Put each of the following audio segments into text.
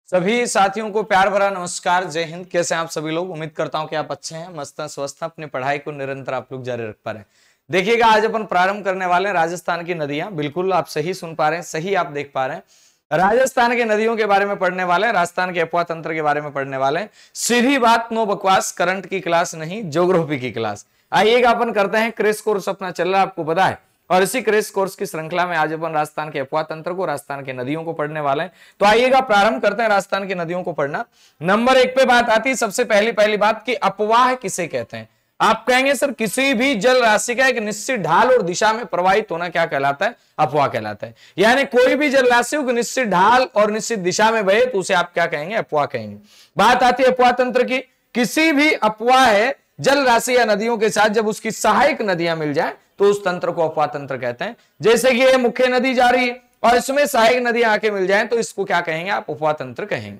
सभी साथियों को प्यार भरा नमस्कार, जय हिंद। कैसे हैं आप सभी लोग? उम्मीद करता हूं कि आप अच्छे हैं, मस्त हैं, स्वस्थ हैं, अपनी पढ़ाई को निरंतर आप लोग जारी रख पा रहे हैं। देखिएगा, आज अपन प्रारंभ करने वाले हैं राजस्थान की नदियां। बिल्कुल आप सही सुन पा रहे हैं, सही आप देख पा रहे हैं। राजस्थान के नदियों के बारे में पढ़ने वाले हैं, राजस्थान के अफवाह तंत्र के बारे में पढ़ने वाले हैं। सीधी बात, नो बकवास, करंट की क्लास नहीं, ज्योग्राफी की क्लास। आइएगा, अपन करते हैं क्रेश कोर्स अपना चल रहा है, आपको पता है। और इसी क्रेश कोर्स की श्रृंखला में आज अपन राजस्थान के अफवाह तंत्र को, राजस्थान के नदियों को पढ़ने वाले हैं। तो आइएगा, प्रारंभ करते हैं राजस्थान की नदियों को पढ़ना। नंबर 1 पे बात आती है सबसे पहली बात कि अपवाह किसे कहते हैं। आप कहेंगे सर, किसी भी जल राशि का एक निश्चित ढाल और दिशा में प्रवाहित होना क्या कहलाता है? अपवाह कहलाता है। यानी कोई भी जल राशि को निश्चित ढाल और निश्चित दिशा में बहे तो उसे आप क्या कहेंगे? अपवाह कहेंगे। बात आती है अपवाह तंत्र की। किसी भी अपवाह है जल राशि या नदियों के साथ जब उसकी सहायक नदियां मिल जाए तो उस तंत्र को अपवाह तंत्र कहते हैं। जैसे कि ये मुख्य नदी जा रही है और इसमें सहायक नदियां आके मिल जाएं तो इसको क्या कहेंगे? आप अपवाह तंत्र कहेंगे।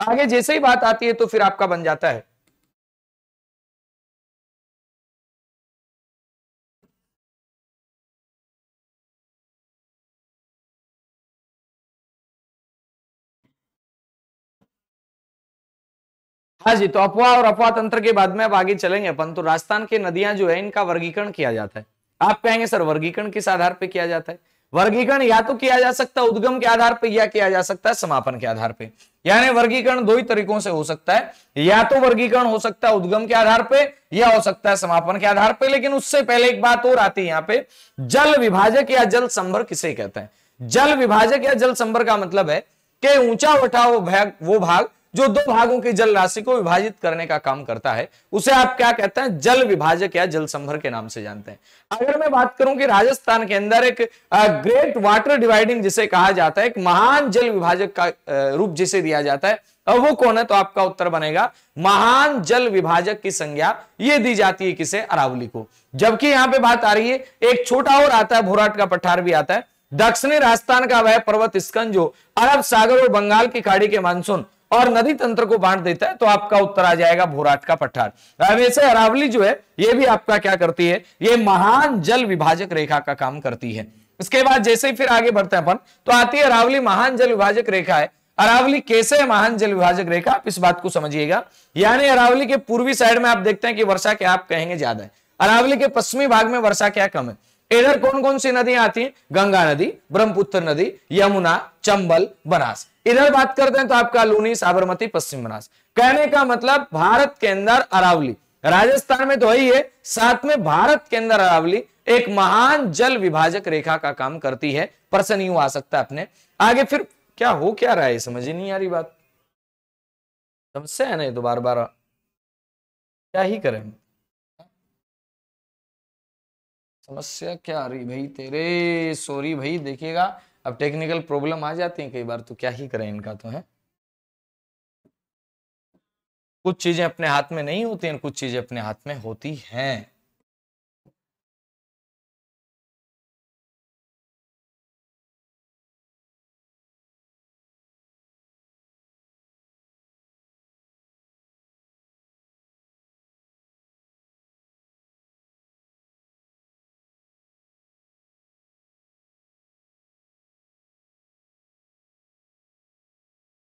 आगे जैसे ही बात आती है तो फिर आपका बन जाता है हाँ जी। तो अफवाह और अफवाह तंत्र के बाद में अब आगे चलेंगे अपन। तो राजस्थान की नदियां जो है इनका वर्गीकरण किया जाता है। आप कहेंगे सर, वर्गीकरण किस आधार पर किया जाता है? वर्गीकरण या तो किया जा सकता है उद्गम के आधार पर या किया जा सकता है समापन के आधार पर। यानी वर्गीकरण दो ही तरीकों से हो सकता है। या तो वर्गीकरण हो सकता है उद्गम के आधार पर या हो सकता है समापन के आधार पर। लेकिन उससे पहले एक बात और आती है यहाँ पे, जल विभाजक या जल संभर किसे कहते हैं? जल विभाजक या जल संभर का मतलब है कि ऊंचा उठा वो भाग जो दो भागों की जल राशि को विभाजित करने का काम करता है, उसे आप क्या कहते हैं? जल विभाजक या जल संभर के नाम से जानते हैं। अगर मैं बात करूं कि राजस्थान के अंदर एक ग्रेट वाटर डिवाइडिंग जिसे कहा जाता है, एक महान जल विभाजक का रूप जिसे दिया जाता है, अब वो कौन है? तो आपका उत्तर बनेगा महान जल विभाजक की संज्ञा ये दी जाती है किसे? अरावली को। जबकि यहां पे बात आ रही है, एक छोटा और आता है, भोराट का पठार भी आता है। दक्षिणी राजस्थान का वह पर्वत स्कंद जो अरब सागर और बंगाल की खाड़ी के मानसून और नदी तंत्र को बांट देता है, तो आपका उत्तर आ जाएगा भोराट का पठार। वैसे अरावली जो है ये भी आपका क्या करती है? ये महान जल विभाजक रेखा का काम करती है। इसके बाद जैसे ही फिर आगे बढ़ते हैं अपन तो आती है अरावली महान जल विभाजक रेखा है। अरावली कैसे है महान जल विभाजक रेखा? आप इस बात को समझिएगा। यानी अरावली के पूर्वी साइड में आप देखते हैं कि वर्षा क्या आप कहेंगे ज्यादा है, अरावली के पश्चिमी भाग में वर्षा क्या कम है। इधर कौन कौन सी नदियां आती हैं? गंगा नदी, ब्रह्मपुत्र नदी, यमुना, चंबल, बनास। इधर बात करते हैं तो आपका लूनी, साबरमती, पश्चिम बनास। कहने का मतलब भारत के अंदर अरावली, राजस्थान में तो ही है, साथ में भारत के अंदर अरावली एक महान जल विभाजक रेखा का काम करती है। प्रश्न यूं आ सकता है अपने आगे, फिर क्या हो क्या रहा है समझ ही नहीं आ रही बात। समस्या है नहीं तो बार बार क्या ही करें? समस्या क्या आ रही भाई तेरे? सॉरी भाई, देखिएगा अब टेक्निकल प्रॉब्लम आ जाती है कई बार, तो क्या ही करें इनका तो है। कुछ चीजें अपने हाथ में नहीं होती हैं, कुछ चीजें अपने हाथ में होती हैं।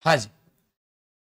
हाँ जी,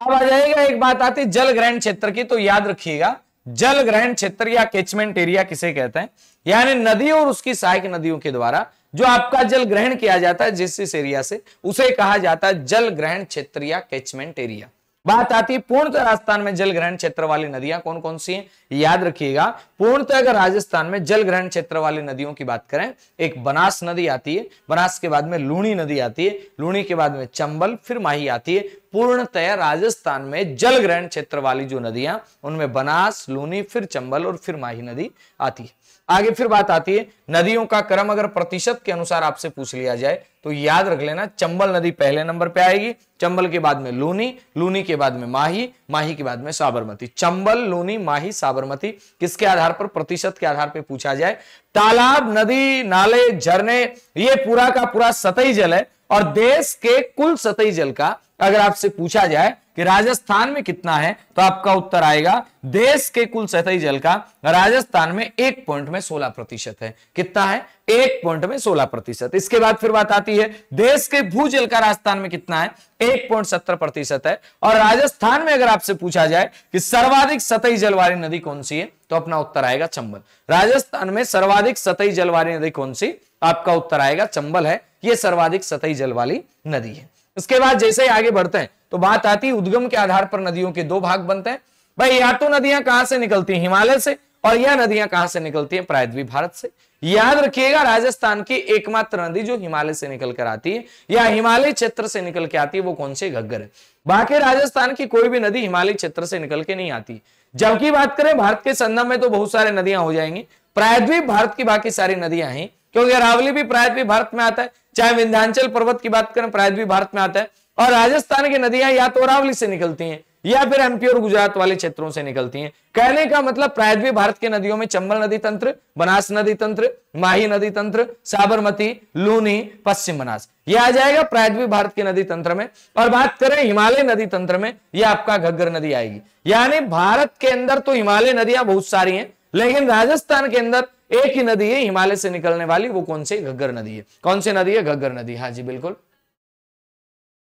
अब आ जाएगा एक बात आती है जल ग्रहण क्षेत्र की। तो याद रखिएगा, जल ग्रहण क्षेत्र या कैचमेंट एरिया किसे कहते हैं? यानी नदी और उसकी सहायक नदियों के द्वारा जो आपका जल ग्रहण किया जाता है जिस एरिया से, उसे कहा जाता है जल ग्रहण क्षेत्र या कैचमेंट एरिया। बात आती है पूर्णतः राजस्थान में जल ग्रहण क्षेत्र वाली नदियां कौन कौन सी हैं? याद रखिएगा, पूर्णतः अगर राजस्थान में जल ग्रहण क्षेत्र वाली नदियों की बात करें, एक बनास नदी आती है, बनास के बाद में लूनी नदी आती है, लूनी के बाद में चंबल, फिर माही आती है। पूर्णतः राजस्थान में जल ग्रहण क्षेत्र वाली जो नदियां, उनमें बनास, लूनी, फिर चंबल और फिर माही नदी आती है। आगे फिर बात आती है नदियों का क्रम अगर प्रतिशत के अनुसार आपसे पूछ लिया जाए तो याद रख लेना, चंबल नदी पहले नंबर पे आएगी, चंबल के बाद में लूनी, लूनी के बाद में माही, माही के बाद में साबरमती। चंबल, लूनी, माही, साबरमती किसके आधार पर? प्रतिशत के आधार पर पूछा जाए। तालाब, नदी, नाले, झरने, ये पूरा का पूरा सतही जल है और देश के कुल सतही जल का अगर आपसे पूछा जाए कि राजस्थान में कितना है, तो आपका उत्तर आएगा देश के कुल सतही जल का राजस्थान में 1 पॉइंट में 16% है। कितना है? 1 पॉइंट में 16%। इसके बाद फिर बात आती है देश के भूजल का राजस्थान में कितना है? 1.70% है। और राजस्थान में अगर आपसे पूछा जाए कि सर्वाधिक सतही जल वाली नदी कौन सी है, तो अपना उत्तर आएगा चंबल। राजस्थान में सर्वाधिक सतही जल वाली नदी कौन सी? आपका उत्तर आएगा चंबल है, यह सर्वाधिक सतही जल वाली नदी है। इसके बाद जैसे ही आगे बढ़ते हैं तो बात आती है उद्गम के आधार पर नदियों के 2 भाग बनते हैं। भाई या तो नदियां कहां से निकलती हैं? हिमालय से, और यह नदियां कहां से निकलती हैं? प्रायद्वीप भारत से। याद रखिएगा राजस्थान की एकमात्र नदी जो हिमालय से निकल कर आती है या हिमालय क्षेत्र से निकल के आती है वो कौन सी? घग्गर है। बाकी राजस्थान की कोई भी नदी हिमालय क्षेत्र से निकल के नहीं आती। जबकि बात करें भारत के संगम में तो बहुत सारे नदियां हो जाएंगी। प्रायद्वीप भारत की बाकी सारी नदियां हैं, क्योंकि अरावली भी प्रायद्वीप भारत में आता है, चाहे विंध्याचल पर्वत की बात करें प्रायद्वीप भारत में आता है। और राजस्थान की नदियां या तो अरावली से निकलती हैं या फिर एमपी और गुजरात वाले क्षेत्रों से निकलती हैं। कहने का मतलब प्रायद्वीप भारत की नदियों में चंबल नदी तंत्र, बनास नदी तंत्र, माही नदी तंत्र, साबरमती, लूनी, पश्चिम बनास, यह आ जाएगा प्रायद्वीप भारत के नदी तंत्र में। और बात करें हिमालय नदी तंत्र में, यह आपका घग्गर नदी आएगी। यानी भारत के अंदर तो हिमालय नदियां बहुत सारी हैं, लेकिन राजस्थान के अंदर एक ही नदी है हिमालय से निकलने वाली, वो कौन सी? घग्गर नदी है। कौन सी नदी है? घग्गर नदी। हाँ जी बिल्कुल।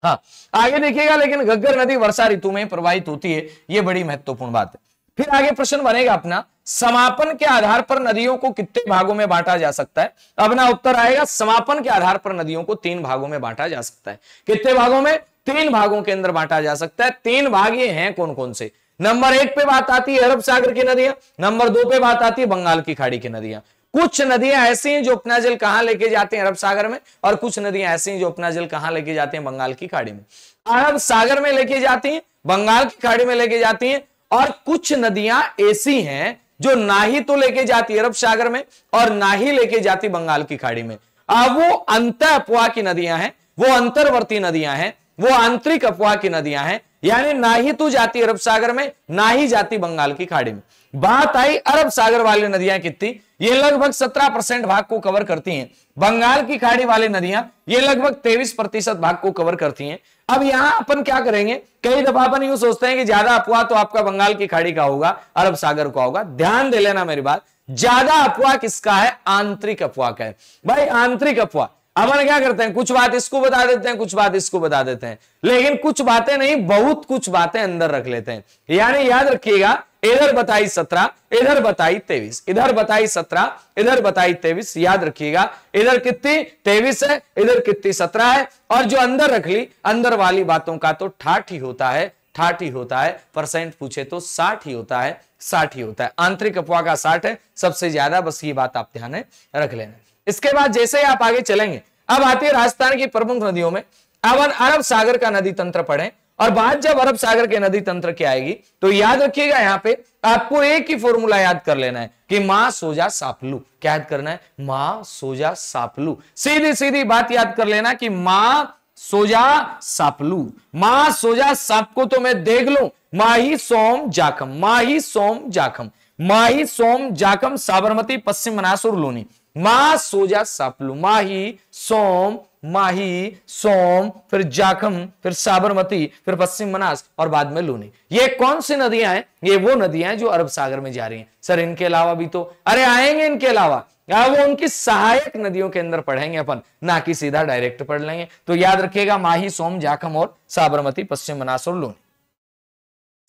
हाँ आगे देखिएगा, लेकिन घग्गर नदी वर्षा ऋतु में प्रवाहित होती है, यह बड़ी महत्वपूर्ण बात है। फिर आगे प्रश्न बनेगा अपना, समापन के आधार पर नदियों को कितने भागों में बांटा जा सकता है? अपना उत्तर आएगा समापन के आधार पर नदियों को 3 भागों में बांटा जा सकता है। कितने भागों में? 3 भागों के अंदर बांटा जा सकता है। 3 भाग ये हैं कौन कौन से? नंबर 1 पे बात आती है अरब सागर की नदियां, नंबर 2 पे बात आती है बंगाल की खाड़ी की नदियां। कुछ नदियां ऐसी हैं जो अपना जल कहां लेके जाते हैं? अरब सागर में। और कुछ नदियां ऐसी हैं जो अपना जल कहां लेके जाते हैं? बंगाल की खाड़ी में। अरब सागर में लेके जाती हैं, बंगाल की खाड़ी में लेके जाती हैं। और कुछ नदियां ऐसी हैं जो ना ही तो लेके जाती अरब सागर में और ना ही लेके जाती बंगाल की खाड़ी में। अब वो अंत अपवाह की नदियां हैं, वो अंतर्वर्ती नदियां हैं, वो आंतरिक अपवाह की नदियां हैं। यानी ना ही तो जाती अरब सागर में, ना ही जाती बंगाल की खाड़ी में। बात आई अरब सागर वाली नदियां कितनी? ये लगभग 17% भाग को कवर करती हैं। बंगाल की खाड़ी वाली नदियां ये लगभग 23% भाग को कवर करती हैं। अब यहां अपन क्या करेंगे, कई दफा अपन यूं सोचते हैं कि ज्यादा अपवाह तो आपका बंगाल की खाड़ी का होगा, अरब सागर का होगा। ध्यान दे लेना मेरी बात, ज्यादा अपवाह किसका है? आंतरिक अपवाह का है। भाई आंतरिक अपवाह अपन क्या करते हैं, कुछ बात इसको बता देते हैं, कुछ बात इसको बता देते हैं, लेकिन कुछ बातें नहीं, बहुत कुछ बातें अंदर रख लेते हैं। यानी याद रखिएगा, इधर बताई 17, इधर बताई 23, इधर बताई 17, इधर बताई 23। याद रखिएगा इधर कितनी 23 है, इधर कितनी 17 है। और जो अंदर रख ली, अंदर वाली बातों का तो ठाठ ही होता है, ठाठ ही होता है। परसेंट पूछे तो 60 ही होता है, 60 ही होता है। आंतरिक अपवाह का 60 है सबसे ज्यादा, बस ये बात आप ध्यान में रख लेना। इसके बाद जैसे ही आप आगे चलेंगे, अब आती है राजस्थान की प्रमुख नदियों में। अब अरब सागर का नदी तंत्र पढ़ें, और बात जब अरब सागर के नदी तंत्र की आएगी तो याद रखिएगा यहां पे आपको एक ही फॉर्मूला याद कर लेना है कि मां सोजा सापलू। क्या याद करना है? मां सोजा सापलू। सीधी सीधी बात याद कर लेना कि मां सोजा सापलू। मां सोजा साप को तो मैं देख लूं, माही सोम जाखम, माही सोम जाखम, माही सोम जाखम, साबरमती, पश्चिम बनास और लूनी। मां सोजा सापलू, माही सोम, माही सोम, फिर जाखम, फिर साबरमती, फिर पश्चिम बनास और बाद में लूनी। ये कौन सी नदियां हैं? ये वो नदियां हैं जो अरब सागर में जा रही हैं। सर इनके अलावा भी तो अरे आएंगे, इनके अलावा वो उनकी सहायक नदियों के अंदर पढ़ेंगे अपन, ना कि सीधा डायरेक्ट पढ़ लेंगे। तो याद रखिएगा माही सोम जाखम और साबरमती, पश्चिम बनास और लूनी।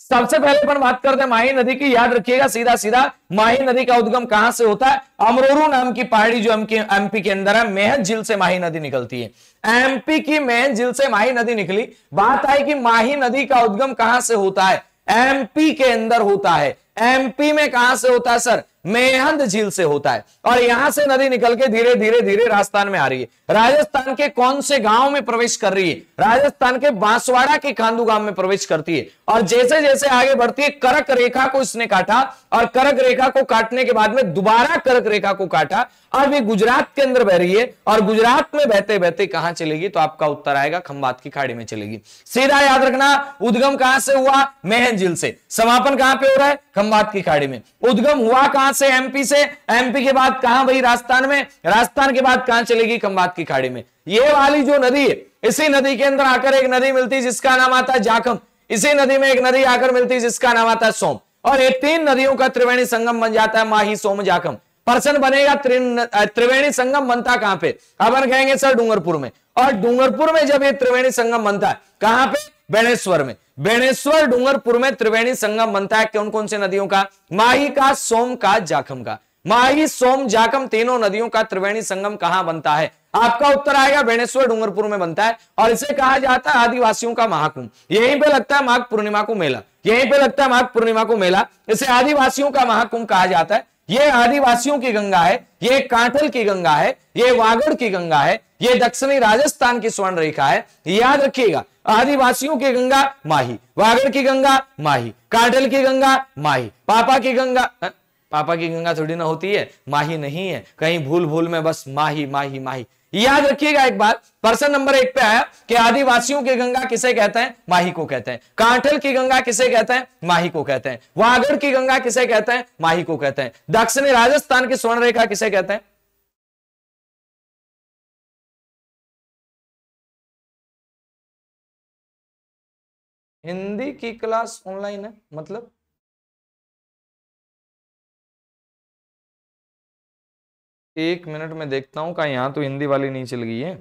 सबसे पहले अपन बात करते हैं माही नदी की। याद रखिएगा सीधा सीधा माही नदी का उद्गम कहां से होता है? अमरोरू नाम की पहाड़ी जो एमपी के अंदर है, मेहद झील से माही नदी निकलती है। एमपी की मेहद झील से माही नदी निकली। बात आई कि माही नदी का उद्गम कहां से होता है? एमपी के अंदर होता है। एमपी में कहां से होता है सर? मेहंद झील से होता है। और यहां से नदी निकल के धीरे धीरे धीरे राजस्थान में आ रही है। राजस्थान के कौन से गांव में प्रवेश कर रही है? राजस्थान के बांसवाड़ा के खांदू गांव में प्रवेश करती है। और जैसे जैसे आगे बढ़ती है, करक रेखा को इसने काटा, और करक रेखा को काटने के बाद में दोबारा करक रेखा को काटा, अब ये गुजरात के अंदर बह रही है। और गुजरात में बहते बहते कहां चलेगी? तो आपका उत्तर आएगा खंबात की खाड़ी में चलेगी। सीधा याद रखना, उद्गम कहां से हुआ? मेहंद झील से। समापन कहां पे हो रहा है? खंबात की खाड़ी में। उद्गम हुआ कहां से? एमपी से। एमपी के बाद कहां भाई? राजस्थान में। राजस्थान के बाद कहां चलेगी? खंबात की खाड़ी में। ये वाली जो नदी है, इसी नदी के अंदर आकर एक नदी मिलती है जिसका नाम आता है जाखम, इसी नदी में एक नदी आकर मिलती है जिसका नाम आता है सोम, और ये तीन नदियों का त्रिवेणी संगम बन जाता है माही सोम जाखम। पर्सन बनेगा त्रिवेणी संगम बनता कहां पे? अपन कहेंगे सर डूंगरपुर में, और डूंगरपुर में जब ये त्रिवेणी संगम बनता है कहां पे? बेणेश्वर में। बेणेश्वर डूंगरपुर में त्रिवेणी संगम बनता है कौन कौन से नदियों का? माही का, सोम का, जाखम का। माही, सोम, जाखम तीनों नदियों का त्रिवेणी संगम कहां बनता है? आपका उत्तर आएगा बेणेश्वर डूंगरपुर में बनता है, और इसे कहा जाता है आदिवासियों का महाकुंभ। यहीं पे लगता है माघ पूर्णिमा को मेला, यहीं पे लगता है माघ पूर्णिमा को मेला, इसे आदिवासियों का महाकुंभ कहा जाता है। ये आदिवासियों की गंगा है, ये कांठल की गंगा है, ये वागड़ की गंगा है, ये दक्षिणी राजस्थान की स्वर्ण रेखा है। याद रखिएगा, आदिवासियों की गंगा माही, वागड़ की गंगा माही, कांठल की गंगा माही, पापा की गंगा, पापा की गंगा थोड़ी ना होती है, माही नहीं है, कहीं भूल भूल में बस माही माही माही। याद रखिएगा एक बात, प्रश्न नंबर 1 पे आया कि आदिवासियों की गंगा किसे कहते हैं? माही को कहते हैं। कांठल की गंगा किसे कहते हैं? माही को कहते हैं। वागड़ की गंगा किसे कहते हैं? माही को कहते हैं। दक्षिणी राजस्थान की स्वर्ण रेखा किसे कहते हैं? हिंदी की क्लास ऑनलाइन है मतलब? एक मिनट में देखता हूं, का यहां तो हिंदी वाली नहीं चल गई है।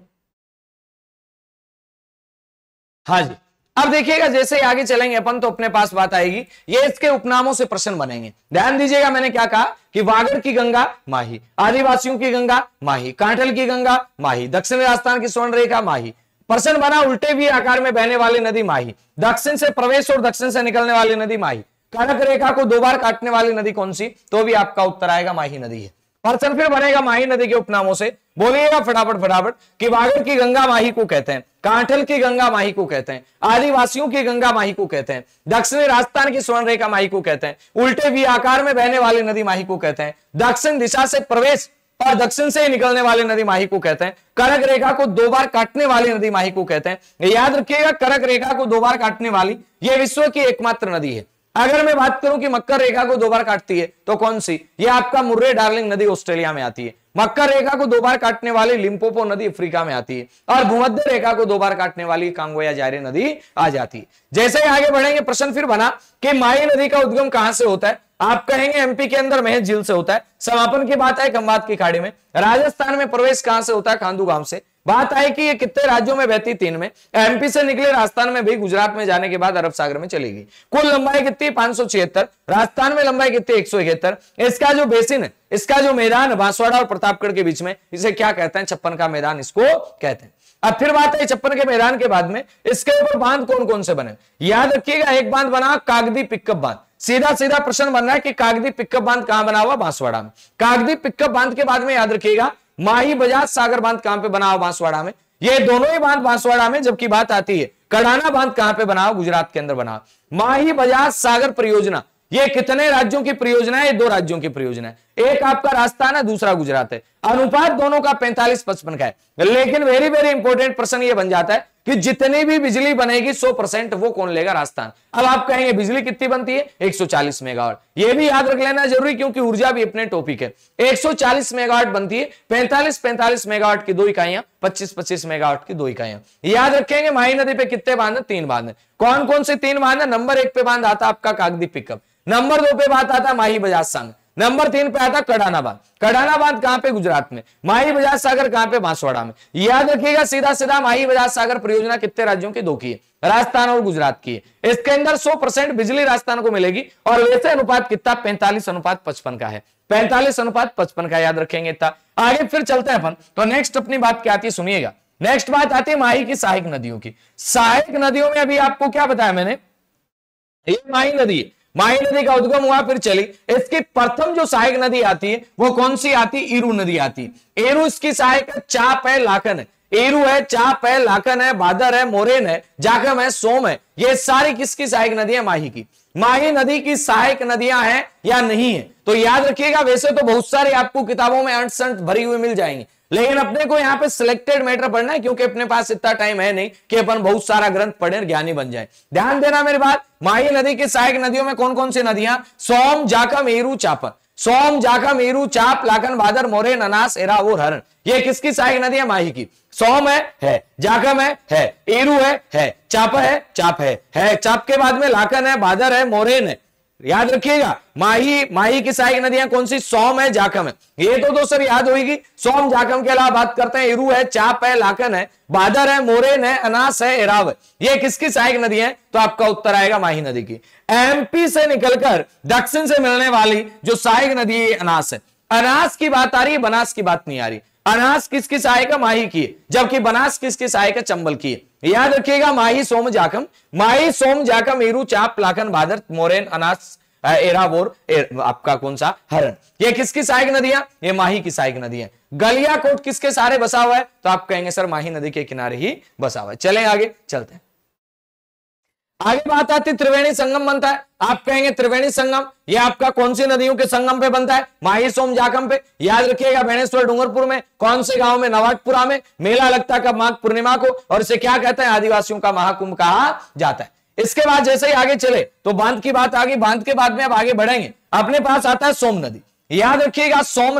हाँ जी, अब देखिएगा जैसे ही आगे चलेंगे अपन तो अपने पास बात आएगी, ये इसके उपनामों से प्रश्न बनेंगे। ध्यान दीजिएगा, मैंने क्या कहा कि वागड़ की गंगा माही, आदिवासियों की गंगा माही, कांठल की गंगा माही, दक्षिण राजस्थान की स्वर्ण रेखा माही। प्रश्न बना उल्टे भी आकार में बहने वाली नदी माही, दक्षिण से प्रवेश और दक्षिण से निकलने वाली नदी माही, कर्क रेखा को 2 बार काटने वाली नदी कौन सी? तो भी आपका उत्तर आएगा माही नदी है। प्रश्न फिर बनेगा माही नदी के उपनामों से, बोलिएगा फटाफट फटाफट कि वागड़ की गंगा माही को कहते हैं, कांठल की गंगा माही को कहते हैं, आदिवासियों की गंगा माही को कहते हैं, दक्षिणी राजस्थान की स्वर्ण रेखा माही को कहते हैं, उल्टे वी आकार में बहने वाली नदी माही को कहते हैं, दक्षिण दिशा से प्रवेश और दक्षिण से निकलने वाली नदी माही को कहते हैं, कर्क रेखा को 2 बार काटने वाली नदी माही को कहते हैं। याद रखिएगा, कर्क रेखा को 2 बार काटने वाली यह विश्व की एकमात्र नदी है। अगर मैं बात करूं कि मकर रेखा को 2 बार काटती है तो कौन सी? ये आपका मुर्रे डार्लिंग नदी ऑस्ट्रेलिया में आती है। मकर रेखा को 2 बार काटने वाली लिम्पोपो नदी अफ्रीका में आती है, और भूमध्य रेखा को 2 बार काटने वाली कांगो या जायरे नदी आ जाती है। जैसे ही आगे बढ़ेंगे प्रश्न फिर बना कि माही नदी का उद्गम कहां से होता है? आप कहेंगे एमपी के अंदर महज झील से होता है। समापन की बात है खंबात की खाड़ी में। राजस्थान में प्रवेश कहां से होता है? खांदू गांव से। बात आई कि ये कितने राज्यों में बहती? 3 में। एमपी से निकले राजस्थान में भी, गुजरात में जाने के बाद अरब सागर में चलेगी। कुल लंबाई कितनी? 576। राजस्थान में लंबाई कितनी? 171। इसका जो बेसिन है, इसका जो मैदान बांसवाड़ा और प्रतापगढ़ के बीच में, इसे क्या कहते हैं? 56 का मैदान इसको कहते हैं। अब फिर बात है 56 के मैदान के बाद में इसके ऊपर बांध कौन कौन से बने? याद रखिएगा, एक बांध बना कागदी पिकअप बांध। सीधा सीधा प्रश्न बन रहा है कि कागदी पिकअप बांध कहां बना हुआ? बांसवाड़ा में। कागदी पिकअप बांध के बाद में याद रखिएगा माही बजाज सागर बांध कहां पे बना हुआ? बांसवाड़ा में। ये दोनों ही बांध बांसवाड़ा में, जबकि बात आती है कड़ाना बांध कहां पे बना हुआ? गुजरात के अंदर बना। माही बजाज सागर परियोजना ये कितने राज्यों की परियोजना है? 2 राज्यों की परियोजना है। एक आपका राजस्थान है, दूसरा गुजरात है। अनुपात दोनों का 45-55 का है। लेकिन वेरी वेरी इंपॉर्टेंट प्रश्न ये बन जाता है कि जितनी भी बिजली बनेगी 100% वो कौन लेगा? राजस्थान। अब आप कहेंगे बिजली कितनी बनती है? 140 मेगावाट। ये भी याद रख लेना जरूरी, क्योंकि ऊर्जा भी अपने टॉपिक है। 140 मेगावाट बनती है, 45 मेगावाट की 2 इकाइयां, 25 मेगावाट की 2 इकाइयां। याद रखेंगे माही नदी पे कितने बांध है? 3 बांध है। कौन कौन से 3 बांध है? नंबर 1 पे बांध आता आपका कागदी पिकअप, नंबर 2 पे बात आता माही बजाज सागर, नंबर 3 पे आता कड़ाना बांध। कड़ाना बांध कहां पे? गुजरात में। माही बजाज सागर कहां पे? बांसवाड़ा में। याद रखिएगा सीधा सीधा माही बजाज सागर परियोजना कितने राज्यों की? 2 की है, राजस्थान और गुजरात की है। इसके अंदर 100% बिजली राजस्थान को मिलेगी, और वैसे अनुपात कितना? 45:55 का है। 45:55 का याद रखेंगे इतना। आगे फिर चलते हैं अपन, तो नेक्स्ट अपनी बात क्या आती है सुनिएगा। नेक्स्ट बात आती है माही की सहायक नदियों की। सहायक नदियों में अभी आपको क्या बताया मैंने? ये माही नदी है। माही नदी का उद्गम हुआ, फिर चली। इसकी प्रथम जो सहायक नदी आती है वो कौन सी आती? ईरू नदी आती है। ईरू इसकी सहायक है, चाप है, लाखन है। ईरू है, चाप है, लाखन है, भादर है, मोरेन है, जाखम है, सोम है। ये सारी किसकी सहायक नदियां? माही की। माही नदी की सहायक नदियां हैं या नहीं है? तो याद रखिएगा, वैसे तो बहुत सारे आपको किताबों में अंट संट भरी हुई मिल जाएंगी, लेकिन अपने को यहाँ पे सिलेक्टेड मैटर पढ़ना है, क्योंकि अपने पास इतना टाइम है नहीं कि अपन बहुत सारा ग्रंथ पढ़े और ज्ञानी बन जाए। ध्यान देना मेरी बात। माही नदी की सहायक नदियों में कौन कौन सी नदियां? सोम, जाखम, ईरू, चापर। सोम, जाखम, ईरू, चाप, लाखन, भादर, मोरे, ननास, एरावूर, हरण। ये किसकी सहायक नदी है? माही की। सोम है, जाखम है, ईरू है, चाप है, चाप के बाद में लाखन है, भादर है, मोरेन है। याद रखिएगा, माही की सहायक नदियां कौन सी? सोम है, जाखम है। ये तो सर याद होगी। सोम जाखम के अलावा बात करते हैं, ईरू है, चाप है, लाखन है, भादर है, मोरेन है, अनास है, एराव है। ये किसकी सहायक नदी है? तो आपका उत्तर आएगा माही नदी की। एमपी से निकलकर दक्षिण से मिलने वाली जो सहायक नदी है अनास है। अनास की बात आ रही है, बनास की बात नहीं आ रही। अनास किसकी सहायक है? माही की, जबकि बनास किसकी सहायक है? चंबल की। याद रखिएगा, माही, सोम, जाखम, माही, सोम, जाखम, ईरू, चाप, लाखन, भादर, मोरेन, अनास, एरावोर, आपका कौन सा? हरण। ये किसकी सहायक नदियां? ये माही की सहायक नदी है। गलियाकोट किसके सहारे बसा हुआ है? तो आप कहेंगे सर माही नदी के किनारे ही बसा हुआ है। चलें आगे, चलते हैं। आगे बात आती त्रिवेणी संगम बनता है। आप कहेंगे त्रिवेणी संगम ये आपका कौन सी नदियों के संगम पे बनता है? माही, सोम, जाखम पे। याद रखिएगा, बेणेश्वर डूंगरपुर में कौन से गांव में? नवाटपुरा में। मेला लगता है कब? माघ पूर्णिमा को। और इसे क्या कहते हैं? आदिवासियों का महाकुंभ कहा जाता है। इसके बाद जैसे ही आगे चले तो बांध की बात आ गई। बांध के बाद में अब आगे बढ़ेंगे, अपने पास आता है सोम नदी। याद रखिएगा, सोम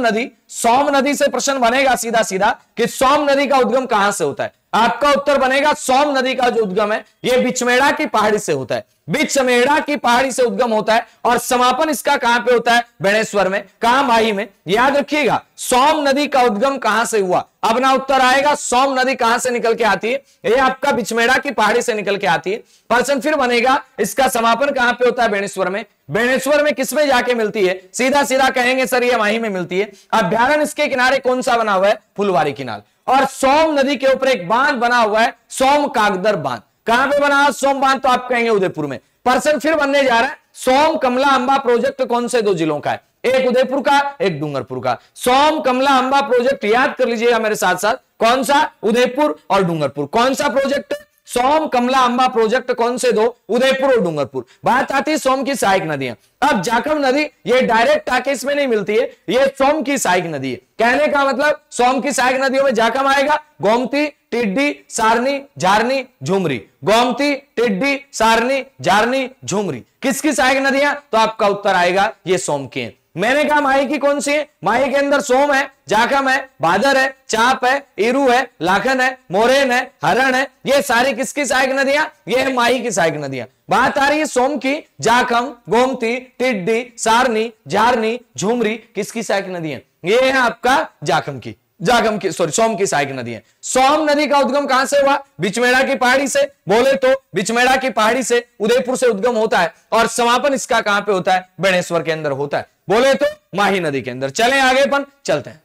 नदी से प्रश्न बनेगा सीधा सीधा कि सोम नदी का उद्गम कहां से होता है? आपका उत्तर बनेगा सोम नदी का जो उद्गम है यह बिचमेड़ा की पहाड़ी से होता है। बिचमेड़ा की पहाड़ी से उद्गम होता है और समापन इसका कहां पे होता है? बेणेश्वर में। कहां? माही में। याद रखिएगा, सोम नदी का उद्गम कहां से हुआ? अपना उत्तर आएगा सोम नदी कहां से निकल के आती है? ये आपका बिचमेड़ा की पहाड़ी से निकल के आती है। प्रश्न फिर बनेगा इसका समापन कहां पे होता है? बेणेश्वर में। बेणेश्वर में किसमें जाके मिलती है? सीधा सीधा कहेंगे सर ये माही में मिलती है। अभ्यारण्य इसके किनारे कौन सा बना हुआ है? फुलवारी किनाल। और सोम नदी के ऊपर एक बांध बना हुआ है, सोम कागदर बांध। कहां पे बना सोम बांध? तो आप कहेंगे उदयपुर में। प्रश्न फिर बनने जा रहा है सोम कमला अंबा प्रोजेक्ट कौन से दो जिलों का है? एक उदयपुर का, एक डूंगरपुर का। सोम कमला अंबा प्रोजेक्ट याद कर लीजिएगा मेरे साथ साथ, कौन सा? उदयपुर और डूंगरपुर। कौन सा प्रोजेक्ट? सोम कमला अंबा प्रोजेक्ट कौन से दो? उदयपुर और डूंगरपुर। बात आती है सोम की सहायक नदियां। अब जाखम नदी ये डायरेक्ट आके इसमें नहीं मिलती है, ये सोम की सहायक नदी है। कहने का मतलब सोम की सहायक नदियों में जाखम आएगा, गोमती, टिड्डी, सारनी, झारनी, झुमरी। गोमती, टिड्डी, सारनी, झारनी, झुमरी किसकी सहायक नदियां? तो आपका उत्तर आएगा ये सोम की है। मैंने कहा माही की कौन सी है? माही के अंदर सोम है, जाखम है, भादर है, चाप है, ईरू है, लाखन है, मोरेन है, हरण है। ये सारी किसकी सहायक नदियां? ये है माही की सहायक नदियां। बात आ रही है सोम की, जाखम, गोमती, टिड्डी, सारनी, झारनी, झुमरी किसकी सहायक नदियां? ये है आपका सोम की सहायक नदी है। सोम नदी का उद्गम कहां से हुआ? बिचमेड़ा की पहाड़ी से। बोले तो बिचमेड़ा की पहाड़ी से उदयपुर से उद्गम होता है और समापन इसका कहां पे होता है? बेणेश्वर के अंदर होता है। बोले तो माही नदी के अंदर। चलें आगे अपन चलते हैं।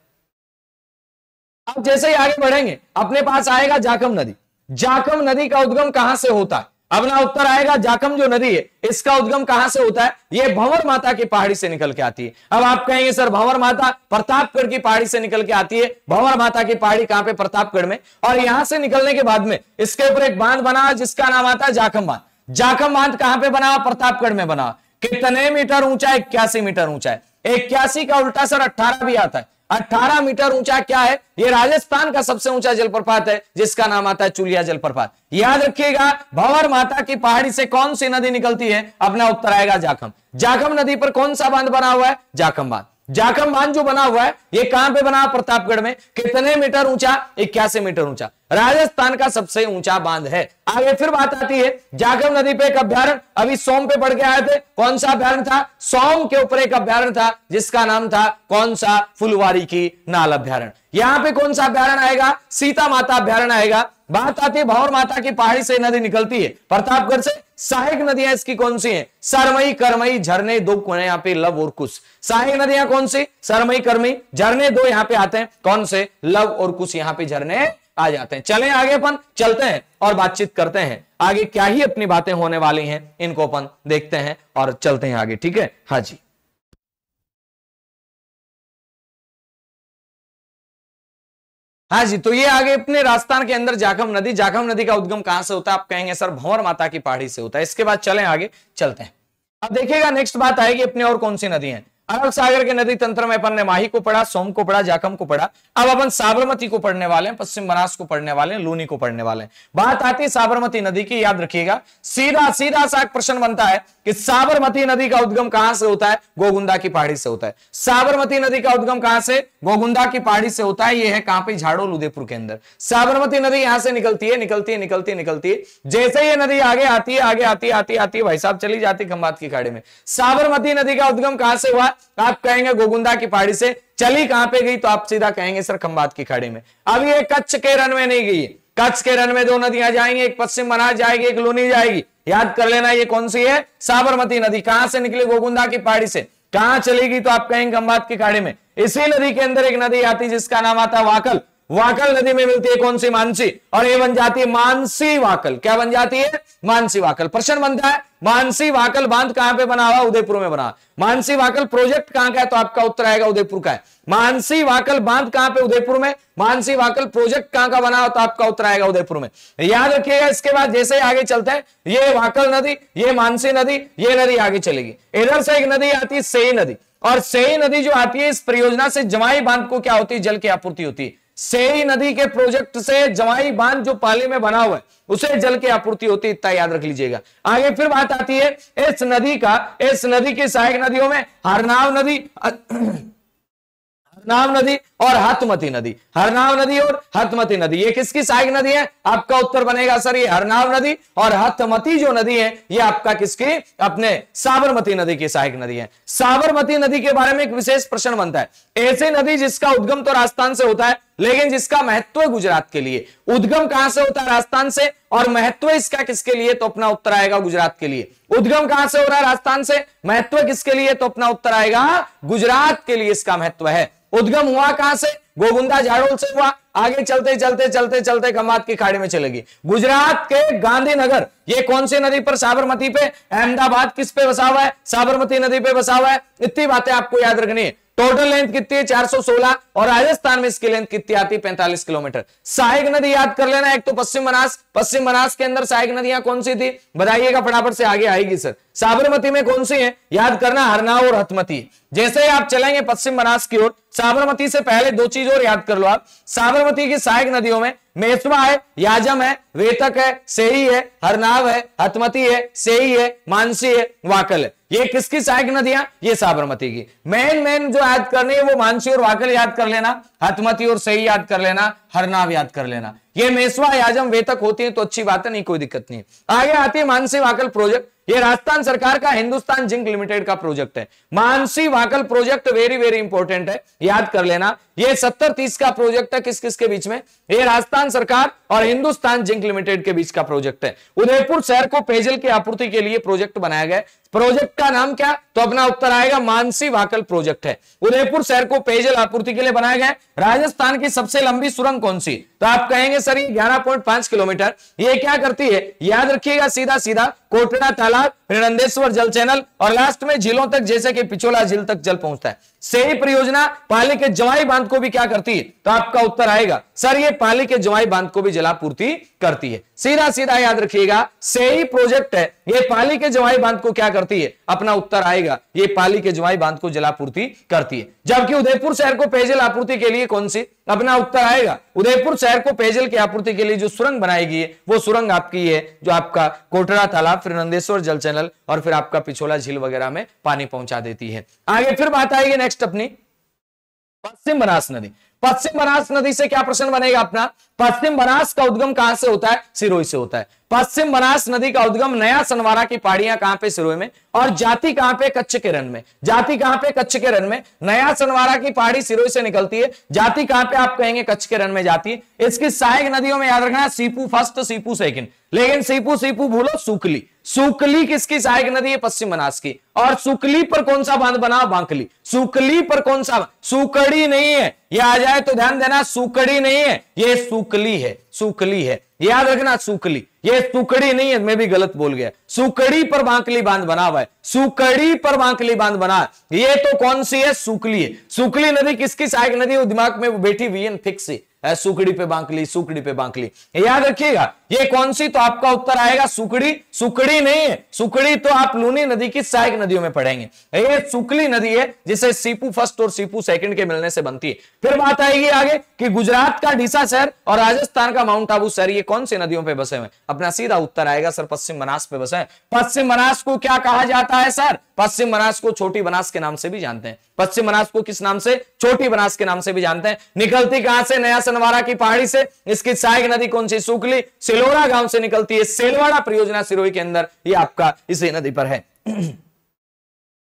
अब जैसे ही आगे बढ़ेंगे अपने पास आएगा जाखम नदी। जाखम नदी का उद्गम कहां से होता है? अपना उत्तर आएगा जाखम जो नदी है इसका उद्गम कहां से होता है? यह भंवर माता की पहाड़ी से निकल के आती है। अब आप कहेंगे सर भंवर माता प्रतापगढ़ की पहाड़ी से निकल के आती है। भंवर माता की पहाड़ी कहां पे? प्रतापगढ़ में। और यहां से निकलने के बाद में इसके ऊपर एक बांध बना जिसका नाम आता है जाखम बांध। जाखम बांध कहां पे बना? प्रतापगढ़ में बना। कितने मीटर ऊंचा? 81 मीटर ऊंचा है। 81 का उल्टा सर 18 भी आता है। 18 मीटर ऊंचा क्या है? यह राजस्थान का सबसे ऊंचा जलप्रपात है जिसका नाम आता है चुलिया जलप्रपात। याद रखिएगा, भंवर माता की पहाड़ी से कौन सी नदी निकलती है? अपना उत्तर आएगा जाखम। जाखम नदी पर कौन सा बांध बना हुआ है? जाखम बांध। जाखम बांध जो बना हुआ है ये कहां पे बना? प्रतापगढ़ में। कितने मीटर ऊंचा? 81 मीटर ऊंचा। राजस्थान का सबसे ऊंचा बांध है। आगे फिर बात आती है जाखम नदी पे एक अभ्यारण्य अभी सोम पे पढ़ के आए थे। कौन सा अभ्यारण्य था? सोम के ऊपर एक अभ्यारण्य था जिसका नाम था कौन सा? फुलवारी की नाल अभ्यारण्य। यहां पे कौन सा अभ्यारण्य आएगा? सीता माता अभ्यारण्य आएगा। बात आती है भंवर माता की पहाड़ी से नदी निकलती है प्रतापगढ़ से। सहायक नदियां इसकी कौन सी हैं? सरमई, करमई, झरने, दो यहां पे लव और कुश। सहायक नदियां कौन सी? सरमई, करमई, झरने दो यहां पे आते हैं। कौन से? लव और कुश यहां पे झरने आ जाते हैं। चलें आगे अपन चलते हैं और बातचीत करते हैं आगे क्या ही अपनी बातें होने वाली हैं इनको अपन देखते हैं और चलते हैं आगे। ठीक है, हाँ जी। हाँ जी, तो ये आगे अपने राजस्थान के अंदर जाखम नदी का उद्गम कहां से होता है? आप कहेंगे सर भंवर माता की पहाड़ी से होता है। इसके बाद चलें आगे चलते हैं। अब देखिएगा नेक्स्ट बात आएगी अपने और कौन सी नदी है? अरब सागर के नदी तंत्र में अपन ने माही को पढ़ा, सोम को पढ़ा, जाखम को पढ़ा। अब अपन साबरमती को पढ़ने वाले हैं, पश्चिम बनास को पढ़ने वाले हैं, लूनी को पढ़ने वाले हैं। बात आती है साबरमती नदी की, याद रखिएगा। सीधा सीधा सा एक प्रश्न बनता है कि साबरमती नदी का उद्गम कहां से होता है? गोगुंदा की पहाड़ी से होता है। साबरमती नदी का उद्गम कहां से? गोगुंदा की पहाड़ी से होता है। यह है कहां पे? झाड़ोल, उदयपुर के अंदर। साबरमती नदी यहां से निकलती है, निकलती है, निकलती है, निकलती है। जैसे ये नदी आगे आती है, आगे आती है, आती है भाई साहब, चली जाती खंबात की खाड़ी में। साबरमती नदी का उद्गम कहां से हुआ? आप कहेंगे गोगुंदा की पहाड़ी से। चली कहां पे गई? तो आप सीधा कहेंगे सर खंबात की खाड़ी में। अब ये कच्छ के रन में नहीं गई। कच्छ के रन में दो नदियां जाएंगी, एक पश्चिम बनास जाएगी, एक लूनी जाएगी। याद कर लेना ये कौन सी है? साबरमती नदी। कहां से निकली? गोगुंदा की पहाड़ी से। कहां चलेगी? तो आप कहेंगे खंबात की खाड़ी में। इसी नदी के अंदर एक नदी आती है जिसका नाम आता है वाकल। वाकल नदी में मिलती है कौन सी? मानसी। और ये बन जाती है मानसी वाकल। क्या बन जाती है? मानसी वाकल। प्रश्न बनता है मानसी वाकल बांध कहां पे बना हुआ? उदयपुर में बना। मानसी वाकल प्रोजेक्ट कहां का है? तो आपका उत्तर आएगा उदयपुर का है। मानसी वाकल बांध कहां पे? उदयपुर में। मानसी वाकल प्रोजेक्ट कहां का बना हो? तो आपका उत्तर आएगा उदयपुर में। याद रखिएगा। इसके बाद जैसे आगे चलते हैं, ये वाकल नदी, ये मानसी नदी, ये नदी आगे चलेगी। इधर से एक नदी आती है सेई नदी, और सेई नदी जो आती है इस परियोजना से जमाई बांध को क्या होती है? जल की आपूर्ति होती है। सेई नदी के प्रोजेक्ट से जमाई बांध जो पाली में बना हुआ है उसे जल की आपूर्ति होती है, इतना याद रख लीजिएगा। आगे फिर बात आती है इस नदी की सहायक नदियों में हरनाव नदी, हरनाव नदी और हथमती नदी। हरनाव नदी और हथमती नदी ये किसकी सहायक नदी है? आपका उत्तर बनेगा सर ये हरनाव नदी। और हथमती जो नदी है ये आपका किसकी? अपने साबरमती नदी की सहायक नदी है। साबरमती नदी के बारे में एक विशेष प्रश्न बनता है। ऐसी नदी जिसका उद्गम तो राजस्थान से होता है, लेकिन जिसका महत्व है गुजरात के लिए। उद्गम कहां से होता है? राजस्थान से। और महत्व इसका किसके लिए? तो अपना उत्तर आएगा गुजरात के लिए। उद्गम कहां से हो रहा है? राजस्थान से। महत्व किसके लिए? तो अपना उत्तर आएगा गुजरात के लिए इसका महत्व है। उद्गम हुआ कहां से? गोगुंदा झाड़ोल से हुआ। आगे चलते चलते चलते चलते खंबात की खाड़ी में चलेगी। गुजरात के गांधीनगर, ये कौन सी नदी पर? साबरमती पे। अहमदाबाद किस पे बसा हुआ है? साबरमती नदी पे बसा हुआ है। इतनी बातें आपको याद रखनी है। टोटल लेंथ कितनी है? 416। और राजस्थान में इसकी लेंथ कितनी आती है? 45 किलोमीटर। सहायक नदी याद कर लेना। एक तो पश्चिम बनास, पश्चिम बनास के अंदर सहायक नदियां कौन सी थी? बताइएगा फटाफट से, आगे आएगी सर। साबरमती में कौन सी है? याद करना, हरनाव और हथमती। जैसे ही आप चलेंगे पश्चिम बनास की ओर, साबरमती से पहले दो चीज और याद कर लो आप। साबरमती की सहायक नदियों में मेसवा है, याजम है, वेतक है, सेई है, हरनाव है, हथमती है, सेई है, मानसी है, वाकल है। ये किसकी सहायक नदियां? ये साबरमती की। मेन जो याद करनी है वो मानसी और वाकल याद कर लेना, हथमती और सेई याद कर लेना, हरनाव याद कर लेना। ये मेसवा, याजम, वेतक होती है तो अच्छी बात है, नहीं कोई दिक्कत नहीं है। आगे आती है मानसी वाकल प्रोजेक्ट। ये राजस्थान सरकार का हिंदुस्तान जिंक लिमिटेड का प्रोजेक्ट है। Mansi Wakal project very very important है, याद कर लेना। ये 70-30 का प्रोजेक्ट है। किस किस के बीच में? ये राजस्थान सरकार और हिंदुस्तान जिंक लिमिटेड के बीच का प्रोजेक्ट है। उदयपुर शहर को पेयजल की आपूर्ति के लिए प्रोजेक्ट बनाया गया। प्रोजेक्ट का नाम क्या? तो अपना उत्तर आएगा मानसी वाकल प्रोजेक्ट है। उदयपुर शहर को पेयजल आपूर्ति के लिए बनाया गया। राजस्थान की सबसे लंबी सुरंग कौन सी? तो आप कहेंगे सर ये 11.5 किलोमीटर। ये क्या करती है? याद रखिएगा, सीधा सीधा कोटड़ा तालाब, नंदेश्वर जल चैनल और लास्ट में झीलों तक, जैसे कि पिछोला झील तक जल पहुंचता है। सेई परियोजना पाली के जवाई बांध को भी क्या करती है? तो आपका उत्तर आएगा सर ये पाली के जवाई बांध को भी जलापूर्ति करती है। सीधा सीधा याद रखिएगा, सेई प्रोजेक्ट है, ये पाली के जवाई बांध को क्या करती है? अपना उत्तर आएगा ये पाली के जवाई बांध को जलापूर्ति करती है। जबकि उदयपुर शहर को पेयजल आपूर्ति के लिए कौन सी? अपना उत्तर आएगा उदयपुर शहर को पेयजल की आपूर्ति के लिए जो सुरंग बनाएगी वो सुरंग आपकी है जो आपका कोटड़ा तालाब, फिर नंदेश्वर जल चैनल और फिर आपका पिछोला झील वगैरह में पानी पहुंचा देती है। आगे फिर बात आएगी नेक्स्ट अपनी पश्चिम बनास नदी। पश्चिम बनास नदी से क्या प्रश्न बनेगा अपना? पश्चिम बनास का उद्गम कहां से होता है? सिरोही से होता है। पश्चिम बनास नदी का उद्गम नया सनवारा की पहाड़ियां कहां पे? सिरोही में। और जाति कहां पे? कच्छ के रन में। जाति कहां पे? कच्छ के रन में। नया सनवारा की पहाड़ी सिरोही से निकलती है। जाति कहां पे? आप कहेंगे कच्छ के रन में जाती है। इसकी सहायक नदियों में याद रखना सीपू फर्स्ट, सीपू सेकंड। लेकिन सीपू भूलो, सुकली। सुकली किसकी सहायक नदी है? पश्चिम बनास की। और सुकली पर कौन सा बांध बना? बांकली। सुकली पर कौन सा? सुकड़ी नहीं है, ये आ जाए तो ध्यान देना, सुकड़ी नहीं है, ये सुकली है। सुकली है, याद रखना सुकली। ये सुकड़ी नहीं है, मैं भी गलत बोल गया, सुकड़ी पर बांकली बांध बना हुआ है, सुकड़ी पर बांकली बांध बना। ये तो कौन सी है? सुकली है। सुकली नदी किसकी सहायक नदी है? वो दिमाग में वो बैठी हुई है फिक्स है, सुकड़ी पे बांकली, सुकड़ी पे बांकली, याद रखिएगा। ये कौन सी? तो आपका उत्तर आएगा सुकड़ी। सुकड़ी नहीं है, सुकड़ी तो आप लूनी नदी की सहायक नदियों में पढ़ेंगे। ये सुकली नदी है जिसे सीपू फर्स्ट और सीपू सेकंड के मिलने से बनती है। फिर बात आएगी आगे कि गुजरात का ढीसा शहर और राजस्थान का माउंट आबू शहर ये कौन सी नदियों पे बसे हुए? अपना सीधा उत्तर आएगा सर पश्चिम बनास पे बसे हैं। पश्चिम बनास को क्या कहा जाता है सर? पश्चिम बनास को छोटी बनास के नाम से भी जानते हैं। पश्चिम बनास को किस नाम से? छोटी बनास के नाम से भी जानते हैं। निकलती कहां से? नया सनवारा की पहाड़ी से। इसकी सहायक नदी कौन सी? सुकली। सिलोरा गांव से निकलती है। सेलवाड़ा परियोजना सिरोही के अंदर ये आपका इसी नदी पर है।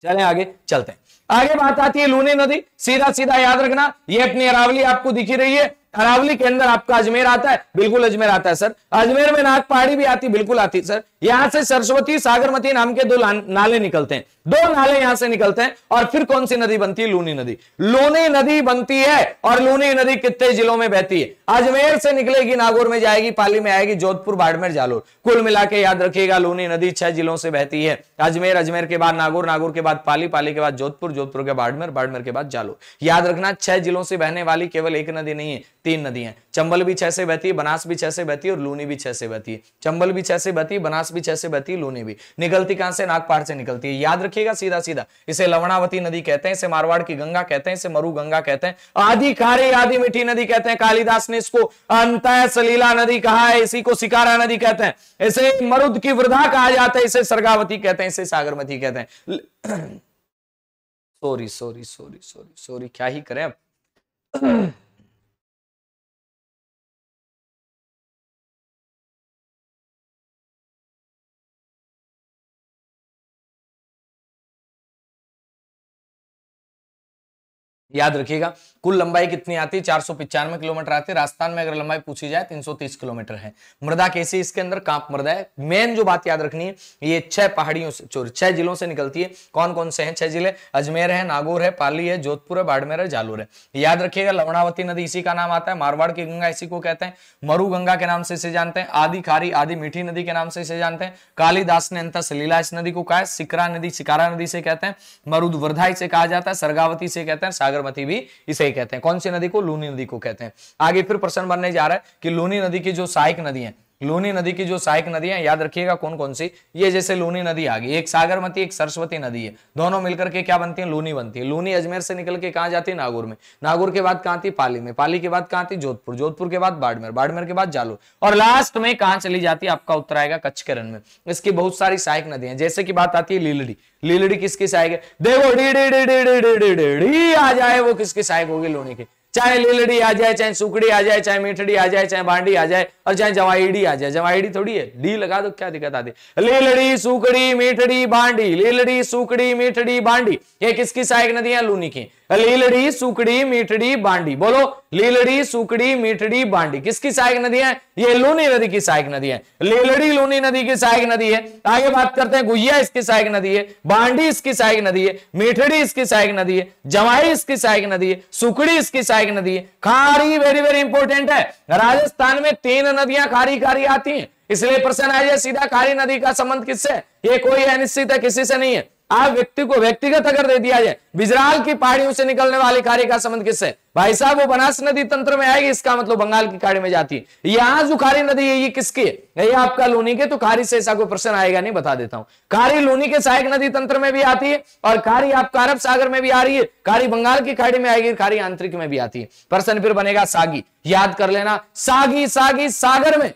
चलें आगे चलते हैं। आगे बात आती है लूनी नदी। सीधा सीधा याद रखना, ये अपनी अरावली आपको दिखी रही है। अरावली के अंदर आपका अजमेर आता है, बिल्कुल अजमेर आता है सर। अजमेर में नाग पहाड़ी भी आती, बिल्कुल आती सर। यहां से सरस्वती सागरमती नाम के दो नाले निकलते हैं, दो नाले यहां से निकलते हैं। और फिर कौन सी नदी बनती है? लूनी नदी। लूनी नदी बनती है और लूनी नदी कितने जिलों में बहती है? अजमेर से निकलेगी, नागौर में जाएगी, पाली में आएगी, जोधपुर, बाड़मेर, जालोर। कुल मिला के याद रखिएगा लूनी नदी 6 जिलों से बहती है। अजमेर, अजमेर के बाद नागौर, नागौर के बाद पाली, पाली के बाद जोधपुर, जोधपुर के बाड़मेर, बाड़मेर के बाद जालोर। याद रखना 6 जिलों से बहने वाली केवल एक नदी नहीं है, 3 नदियां। चंबल भी 6 से बहती है, बनास भी 6 से बहती है और लूनी भी 6 से बहती है। चंबल भी 6 से बहती है, बनास भी 6 से बहती है, लूनी भी। निकलती कहां से? नागपाड़ से निकलती है। याद रखिएगा सीधा सीधा, इसे लवणावती नदी कहते हैं, इसे मारवाड़ की गंगा कहते हैं, इसे मरु गंगा कहते हैं, आदि खारी आदि मीठी नदी कहते हैं। कालिदास ने इसको अंतः सलीला नदी कहा है, इसी को सिकारा नदी कहते हैं, इसे मरुद की वृद्धा कहा जाता है, इसे सर्गावती कहते हैं, इसे सागरमती कहते हैं। Sorry sorry sorry sorry sorry, क्या ही करें अब। याद रखिएगा कुल लंबाई कितनी आती है? 495 किलोमीटर आती है। राजस्थान में अगर लंबाई पूछी जाए 330 किलोमीटर है। मृदा कैसी? इसके अंदर कांप मृदा है। मेन जो बात याद रखनी है, ये 6 पहाड़ियों से, 6 जिलों से निकलती है। कौन कौन से हैं 6 जिले? अजमेर है, नागौर है, पाली है, जोधपुर है, बाड़मेर है, जालोर है। याद रखिएगा लवणावती नदी इसी का नाम आता है। मारवाड़ की गंगा इसी को कहते हैं। मरु गंगा के नाम से इसे जानते हैं। आदि खारी आदि मीठी नदी के नाम से इसे जानते हैं। कालिदास ने अंतः सलीला इस नदी को कहा है। सिकरा नदी सिकारा नदी से कहते हैं। मरुद वृद्धा इसे कहा जाता है। सर्गावती से कहते हैं। सागरमती भी इसे ही कहते हैं। कौन सी नदी को? लूनी नदी को कहते हैं। आगे फिर प्रश्न बनने जा रहा है कि लूनी नदी की जो सहायक नदी है, लूनी नदी की जो सहायक नदियां याद रखिएगा कौन कौन सी? ये जैसे लूनी नदी आ गई, एक सागरमती एक सरस्वती नदी है, दोनों मिलकर के क्या बनती है? लूनी बनती है। लूनी अजमेर से निकल के कहां जाती है? नागौर में। नागौर के बाद कहां आती? पाली में। पाली के बाद कहां आती? जोधपुर। जोधपुर के बाद बाड़मेर। बाड़मेर के बाद जालोर और लास्ट में कहां चली जाती है? आपका उत्तर आएगा कच्छ के रण में। इसकी बहुत सारी सहायक नदियां, जैसे कि बात आती है लीलड़ी। लीलड़ी किसकी सहायक है? देखो D D D D D D D D आ जाए, वो किसकी सहायक होगी? लूनी की। चाहे लीलड़ी आ जाए, चाहे सुकड़ी आ जाए, चाहे मीठड़ी आ जाए, चाहे बांडी आ जाए और चाहे जवाईडी आ जाए। जवाईडी थोड़ी है, डी लगा दो, क्या दिक्कत आती? लीलड़ी सुकड़ी मीठड़ी बांडी, लीलड़ी सुकड़ी मीठड़ी बांडी, ये किसकी सहायक नदी है? लूनी की। लीलड़ी सुकड़ी मीठड़ी बांडी, बोलो लीलड़ी सुकड़ी मीठड़ी बांडी किसकी सहायक नदी है? ये लूनी नदी की सहायक नदी है। लीलड़ी लूनी नदी की सहायक नदी है। आगे बात करते हैं, गुहिया इसकी सहायक नदी है, बांडी इसकी सहायक नदी है, मीठड़ी इसकी सहायक नदी है, जवाई इसकी सहायक नदी है, सुकड़ी इसकी सहायक नदी है। खारी वेरी वेरी इंपॉर्टेंट है। राजस्थान में 3 नदियां खारी खारी आती हैं, इसलिए प्रश्न आ जाए सीधा खारी नदी का संबंध किससे? ये कोई अनिश्चित है, किसी से नहीं है। आप व्यक्ति को व्यक्तिगत अगर दे दिया जाए, बिजराल की पहाड़ियों से निकलने वाली खाड़ी का संबंध किससे? भाई साहब वो बनास नदी तंत्र में आएगी, इसका मतलब बंगाल की खाड़ी में जाती है। यहां जो खारी नदी है ये किसकी है? ये आपका लूनी के। तो खारी से ऐसा कोई प्रश्न आएगा नहीं, बता देता हूं। खारी लूनी के सहायक नदी तंत्र में भी आती है और खारी आपका अरब सागर में भी आ रही है, खारी बंगाल की खाड़ी में आएगी, खारी आंतरिक में भी आती है। प्रश्न फिर बनेगा सागी, याद कर लेना, सागी सागी सागर में।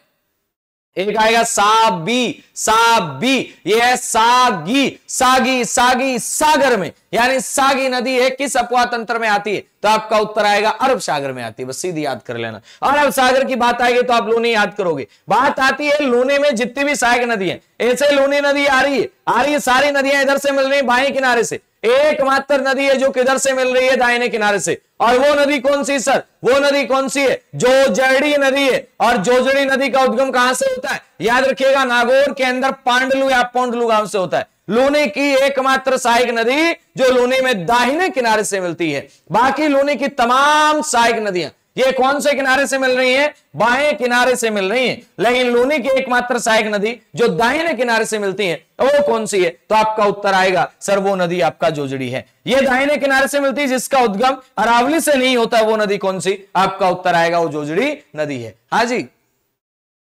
एक आएगा साबी, साबी, ये है सागी, सागी सागी सागर में, यानी सागी नदी है किस अपवाह तंत्र में आती है? तो आपका उत्तर आएगा अरब सागर में आती है। बस सीधी याद कर लेना। अरब सागर की बात आएगी तो आप लूनी याद करोगे। बात आती है लूनी में जितनी भी सहायक नदी है, ऐसे लूनी नदी आ रही है, सारी नदियां इधर से मिल रही है बाएं किनारे से। एकमात्र नदी है जो किधर से मिल रही है? दाहिने किनारे से। और वो नदी कौन सी सर? वो नदी कौन सी है? जोजड़ी नदी है। और जोजड़ी नदी का उद्गम कहां से होता है? याद रखिएगा नागौर के अंदर पांडलू या पोंडलू गांव से होता है। लूनी की एकमात्र सहायक नदी जो लूनी में दाहिने किनारे से मिलती है। बाकी लूनी की तमाम सहायक नदियां ये कौन से किनारे से मिल रही है? बाएं किनारे से मिल रही है। लेकिन लूनी की एकमात्र सहायक नदी जो दाहिने किनारे से मिलती है वो कौन सी है? तो आपका उत्तर आएगा सर वो नदी आपका जोजड़ी है। ये दाहिने किनारे से मिलती है जिसका उद्गम अरावली से नहीं होता, वो नदी कौन सी? आपका उत्तर आएगा वो जोजड़ी नदी है। हाँ जी,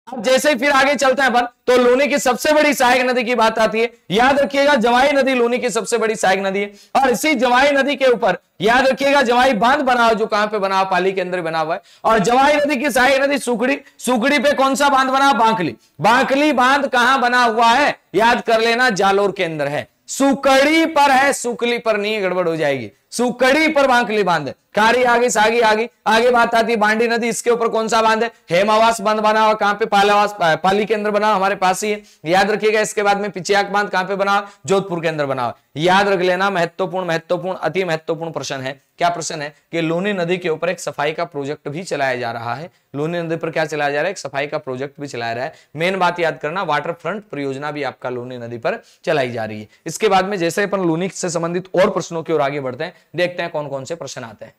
अब जैसे ही फिर आगे चलते हैं अपन, तो लूनी की सबसे बड़ी सहायक नदी की बात आती है। याद रखिएगा जवाई नदी लूनी की सबसे बड़ी सहायक नदी है। और इसी जवाई नदी के ऊपर याद रखिएगा जवाई बांध बना हुआ, जो कहां पे बना हुआ? पाली के अंदर बना हुआ है। और जवाई नदी की सहायक नदी सुकड़ी, सुकड़ी पे कौन सा बांध बना? बांकली। बांकली बांध कहां बना हुआ है? याद कर लेना, जालोर के अंदर है। सुकड़ी पर है, सुकली पर नहीं, गड़बड़ हो जाएगी। सुकड़ी पर बांकली बांध है। कारी आगे सागी आगे बात आती है बांडी नदी, इसके ऊपर कौन सा बांध है? हेमावास बांध बना हुआ। कहां पे? पालावास, पाली के अंदर बना, हमारे पास ही है। याद रखिएगा। इसके बाद में पिचियाक बांध कहां पे बना? जोधपुर के अंदर बना हुआ। याद रख लेना, महत्वपूर्ण अति महत्वपूर्ण प्रश्न है। क्या प्रश्न है? कि लूनी नदी के ऊपर एक सफाई का प्रोजेक्ट भी चलाया जा रहा है। लूनी नदी पर क्या चलाया जा रहा है? एक सफाई का प्रोजेक्ट भी चलाया रहा है। मेन बात याद करना, वाटर फ्रंट परियोजना भी आपका लूनी नदी पर चलाई जा रही है। इसके बाद में जैसे अपन लूनी से संबंधित और प्रश्नों की ओर आगे बढ़ते हैं, देखते हैं कौन कौन से प्रश्न आते हैं।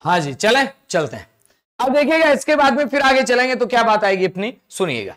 हाँ जी, चलते हैं। अब देखिएगा इसके बाद में फिर आगे चलेंगे तो क्या बात आएगी अपनी, सुनिएगा।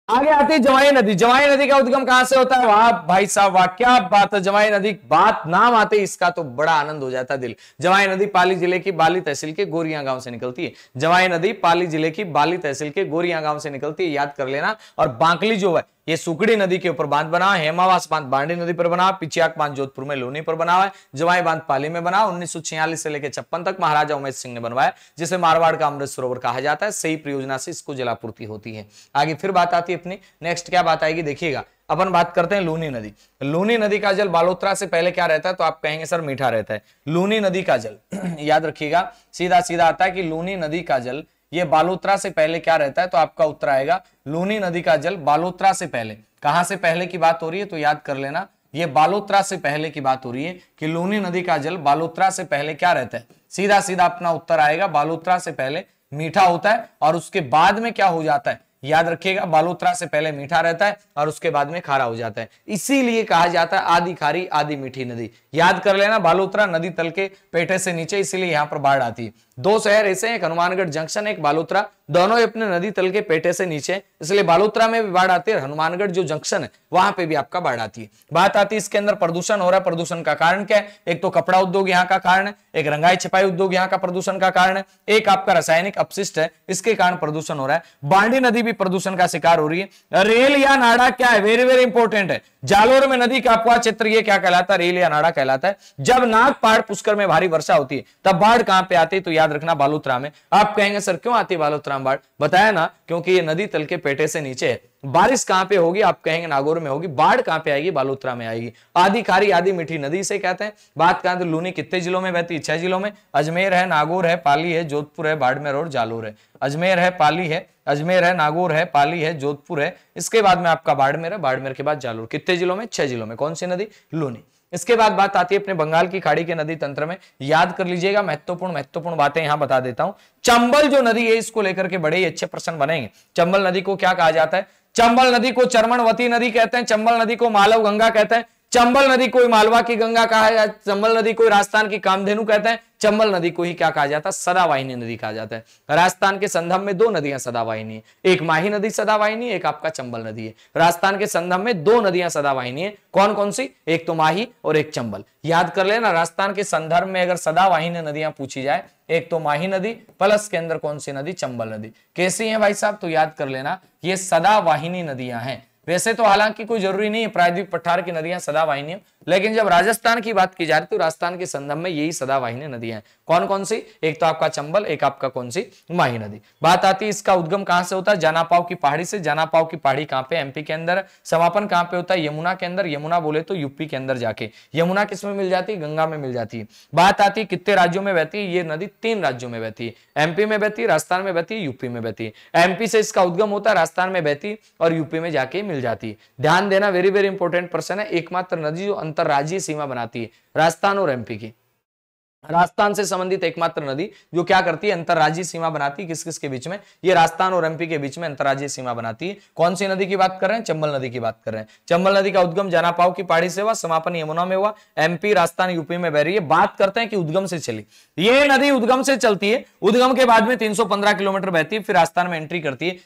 आगे आती है जवाई नदी। जवाई नदी का उद्गम कहां से होता है? वाह भाई साहब वाह, क्या बात है। जवाई नदी बात नाम आते इसका तो बड़ा आनंद हो जाता दिल। जवाई नदी पाली जिले की बाली तहसील के गोरियां गांव से निकलती है। जवाई नदी पाली जिले की बाली तहसील के गोरियां गांव से निकलती है, याद कर लेना। और बांकली जो है ये सुकड़ी नदी के ऊपर बांध बना, हेमावास बांध बांडी नदी पर बना, पिचियाक बांध जोधपुर में लूनी पर बना हुआ है, जवाई बांध पाली में बना। 1946 से लेकर 56 तक महाराजा उमेश सिंह ने बनवाया, जिसे मारवाड़ का अमृत सरोवर कहा जाता है। सही परियोजना से इसको जलापूर्ति होती है। आगे फिर बात आती है अपनी, नेक्स्ट क्या बात आएगी देखिएगा। अपन बात करते हैं लूनी नदी। लूनी नदी का जल बालोतरा से पहले क्या रहता है? तो आप कहेंगे सर मीठा रहता है। लूनी नदी का जल याद रखिएगा सीधा सीधा आता है कि लूनी नदी का जल ये बालोतरा से पहले क्या रहता है? तो आपका उत्तर आएगा लूनी नदी का जल बालोतरा से पहले। कहां से पहले की बात हो रही है? तो याद कर लेना, ये बालोतरा से पहले की बात हो रही है कि लूनी नदी का जल बालोतरा से पहले क्या रहता है? सीधा सीधा अपना उत्तर आएगा बालोतरा से पहले मीठा होता है और उसके बाद में क्या हो जाता है? याद रखिएगा, बालोतरा से पहले मीठा रहता है और उसके बाद में खारा हो जाता है। इसीलिए कहा जाता है आधी खारी आधी मीठी नदी। याद कर लेना, बालोतरा नदी तल के पेटे से नीचे, इसीलिए यहां पर बाढ़ आती है। दो शहर ऐसे हैं, एक हनुमानगढ़ जंक्शन, एक बालोतरा, दोनों अपने नदी तल के पेटे से नीचे, इसलिए बालोतरा में भी बाढ़ आती है। हनुमानगढ़ जो जंक्शन है वहां पे भी आपका बाढ़ आती है। बात आती है इसके अंदर प्रदूषण हो रहा है। प्रदूषण का कारण क्या है? एक तो कपड़ा उद्योग यहाँ का कारण है, एक रंगाई छपाई उद्योग यहाँ का प्रदूषण का कारण है, एक आपका रासायनिक अपशिष्ट है, इसके कारण प्रदूषण हो रहा है। बांडी नदी भी प्रदूषण का शिकार हो रही है। रेल या नाड़ा क्या है? वेरी वेरी इंपॉर्टेंट है। जालोर में नदी का अपवाह क्षेत्र ये क्या कहलाता है? रेल या नाड़ा कहलाता है। जब नाग पहाड़ पुष्कर में भारी वर्षा होती है तब बाढ़ कहां पे आती है? तो याद रखना बालोतरा में। आप कहेंगे सर क्यों आती है बालोतरा में बाढ़? बताया ना, क्योंकि ये नदी तल के पेटे से नीचे है। बारिश कहां पे होगी? आप कहेंगे नागौर में होगी। बाढ़ कहां पे आएगी? बालोतरा में आएगी। आधी खारी आधी मीठी नदी से कहते हैं। बात करें तो लूनी कितने जिलों में बहती है? 6 जिलों में। अजमेर है, नागौर है, पाली है, जोधपुर है, बाड़मेर और जालोर है। अजमेर है, पाली है, अजमेर है, नागौर है, पाली है, जोधपुर है, इसके बाद में आपका बाड़मेर है, बाड़मेर के बाद जालोर। कितने जिलों में? 6 जिलों में। कौन सी नदी? लूनी। इसके बाद बात आती है अपने बंगाल की खाड़ी के नदी तंत्र में। याद कर लीजिएगा, महत्वपूर्ण बातें यहां बता देता हूं। चंबल जो नदी है इसको लेकर के बड़े ही अच्छे प्रश्न बनेंगे। चंबल नदी को क्या कहा जाता है? चंबल नदी को चरमनवती नदी कहते हैं, चंबल नदी को मालव गंगा कहते हैं, चंबल नदी को मालवा की गंगा कहा है, चंबल नदी को राजस्थान की कामधेनु कहते हैं, चंबल नदी को ही क्या कहा जाता है? सदावाहिनी नदी कहा जाता है। राजस्थान के संगम में 2 नदियां सदावाहिनी है, एक माही नदी सदावाहिनी, एक आपका चंबल नदी है। राजस्थान के संगम में 2 नदियां सदावाहिनी है। कौन कौन सी? एक तो माही और एक चंबल। याद कर लेना, राजस्थान के संदर्भ में अगर सदावाहिनी नदियां पूछी जाए, एक तो माही नदी प्लस के अंदर कौन सी नदी? चंबल नदी। कैसी है भाई साहब? तो याद कर लेना, ये सदावाहिनी नदियां हैं। वैसे तो हालांकि कोई जरूरी नहीं है प्रायद्वीप पठार की नदियां सदावाहिनी, लेकिन जब राजस्थान की बात की जा रही है तो राजस्थान के संगम में यही सदावाहिनी नदियां हैं। कौन कौन सी? एक तो आपका चंबल, एक आपका कौन सी? माही नदी। बात आती है इसका उद्गम कहां से होता है? जानापाव की पहाड़ी से। जानापाव की पहाड़ी कहां पे? एमपी के अंदर। समापन कहां पे होता है? यमुना के अंदर। यमुना बोले तो यूपी के अंदर जाके। यमुना किसमें मिल जाती है? गंगा में मिल जाती है। बात आती है कितने राज्यों में बहती है? ये नदी 3 राज्यों में बहती है। एमपी में बहती है, राजस्थान में बहती है, यूपी में बहती है। एमपी से इसका उद्गम होता है, राजस्थान में बहती है और यूपी में जाके मिल जाती है। ध्यान देना, वेरी वेरी इंपॉर्टेंट प्रश्न है। एकमात्र नदी जो अंतरराज्यीय सीमा बनाती है राजस्थान और एमपी की। राजस्थान से संबंधित एकमात्र नदी जो क्या करती है, अंतरराज्यीय सीमा बनाती है। किस किस के बीच में? ये राजस्थान और एमपी के बीच में अंतरराज्यीय सीमा बनाती है। कौन सी नदी की बात कर रहे हैं? चंबल नदी की बात कर रहे हैं। चंबल नदी का उद्गम जनापाव की पहाड़ी से हुआ, समापन यमुना में हुआ। एमपी, राजस्थान, यूपी में बह रही है। बात करते हैं कि उद्गम से चली। ये नदी उद्गम से चलती है, उद्गम के बाद में 315 किलोमीटर बहती है, फिर राजस्थान में एंट्री करती है।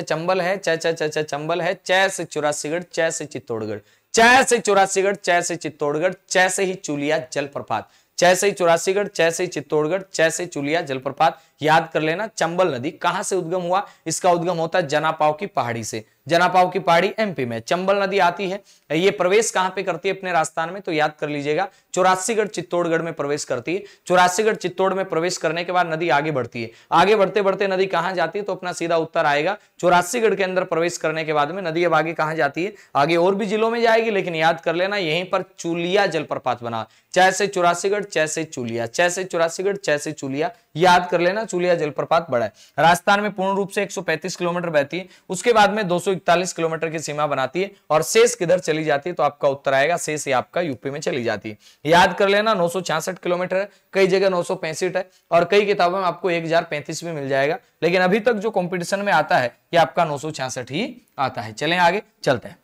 चंबल है, चंबल है, च से चौरासीगढ़, च से चित्तौड़गढ़, च से चौरासीगढ़, च से चित्तौड़गढ़, च से ही चुलिया जलप्रपात, च से चौरासीगढ़, च से चित्तौड़गढ़, च से चुलिया जलप्रपात। याद कर लेना। चंबल नदी कहां से उद्गम हुआ? इसका उद्गम होता है जनापाव की पहाड़ी से। जनापाव की पहाड़ी एमपी में चंबल नदी आती है। ये प्रवेश कहां पे करती है? अपने राजस्थान में। तो याद कर लीजिएगा, चौरासीगढ़ चित्तौड़गढ़ में प्रवेश करती है। चौरासीगढ़ चित्तौड़ में प्रवेश करने के बाद नदी आगे बढ़ती है। आगे बढ़ते बढ़ते नदी कहां जाती है? तो अपना सीधा उत्तर आएगा, चौरासीगढ़ के अंदर प्रवेश करने के बाद में नदी अब आगे कहां जाती है? आगे और भी जिलों में जाएगी, लेकिन याद कर लेना यहीं पर चुलिया जलप्रपात बना। च से चौरासीगढ़, च से चुलिया, च से चौरासीगढ़, च से चुलिया। याद कर लेना, चुलिया जलप्रपात बड़ा है। राजस्थान में पूर्ण रूप से 135 किलोमीटर बहती है, उसके बाद में 241 किलोमीटर की सीमा बनाती है, और शेष किधर चली जाती है? तो आपका उत्तर आएगा, शेष आपका यूपी में चली जाती है। याद कर लेना, 966 किलोमीटर है, कई जगह 965 है, और कई किताबों में आपको 1035 भी मिल जाएगा, लेकिन अभी तक जो कंपटीशन में आता है ये आपका 966 ही आता है। चलें आगे चलते हैं।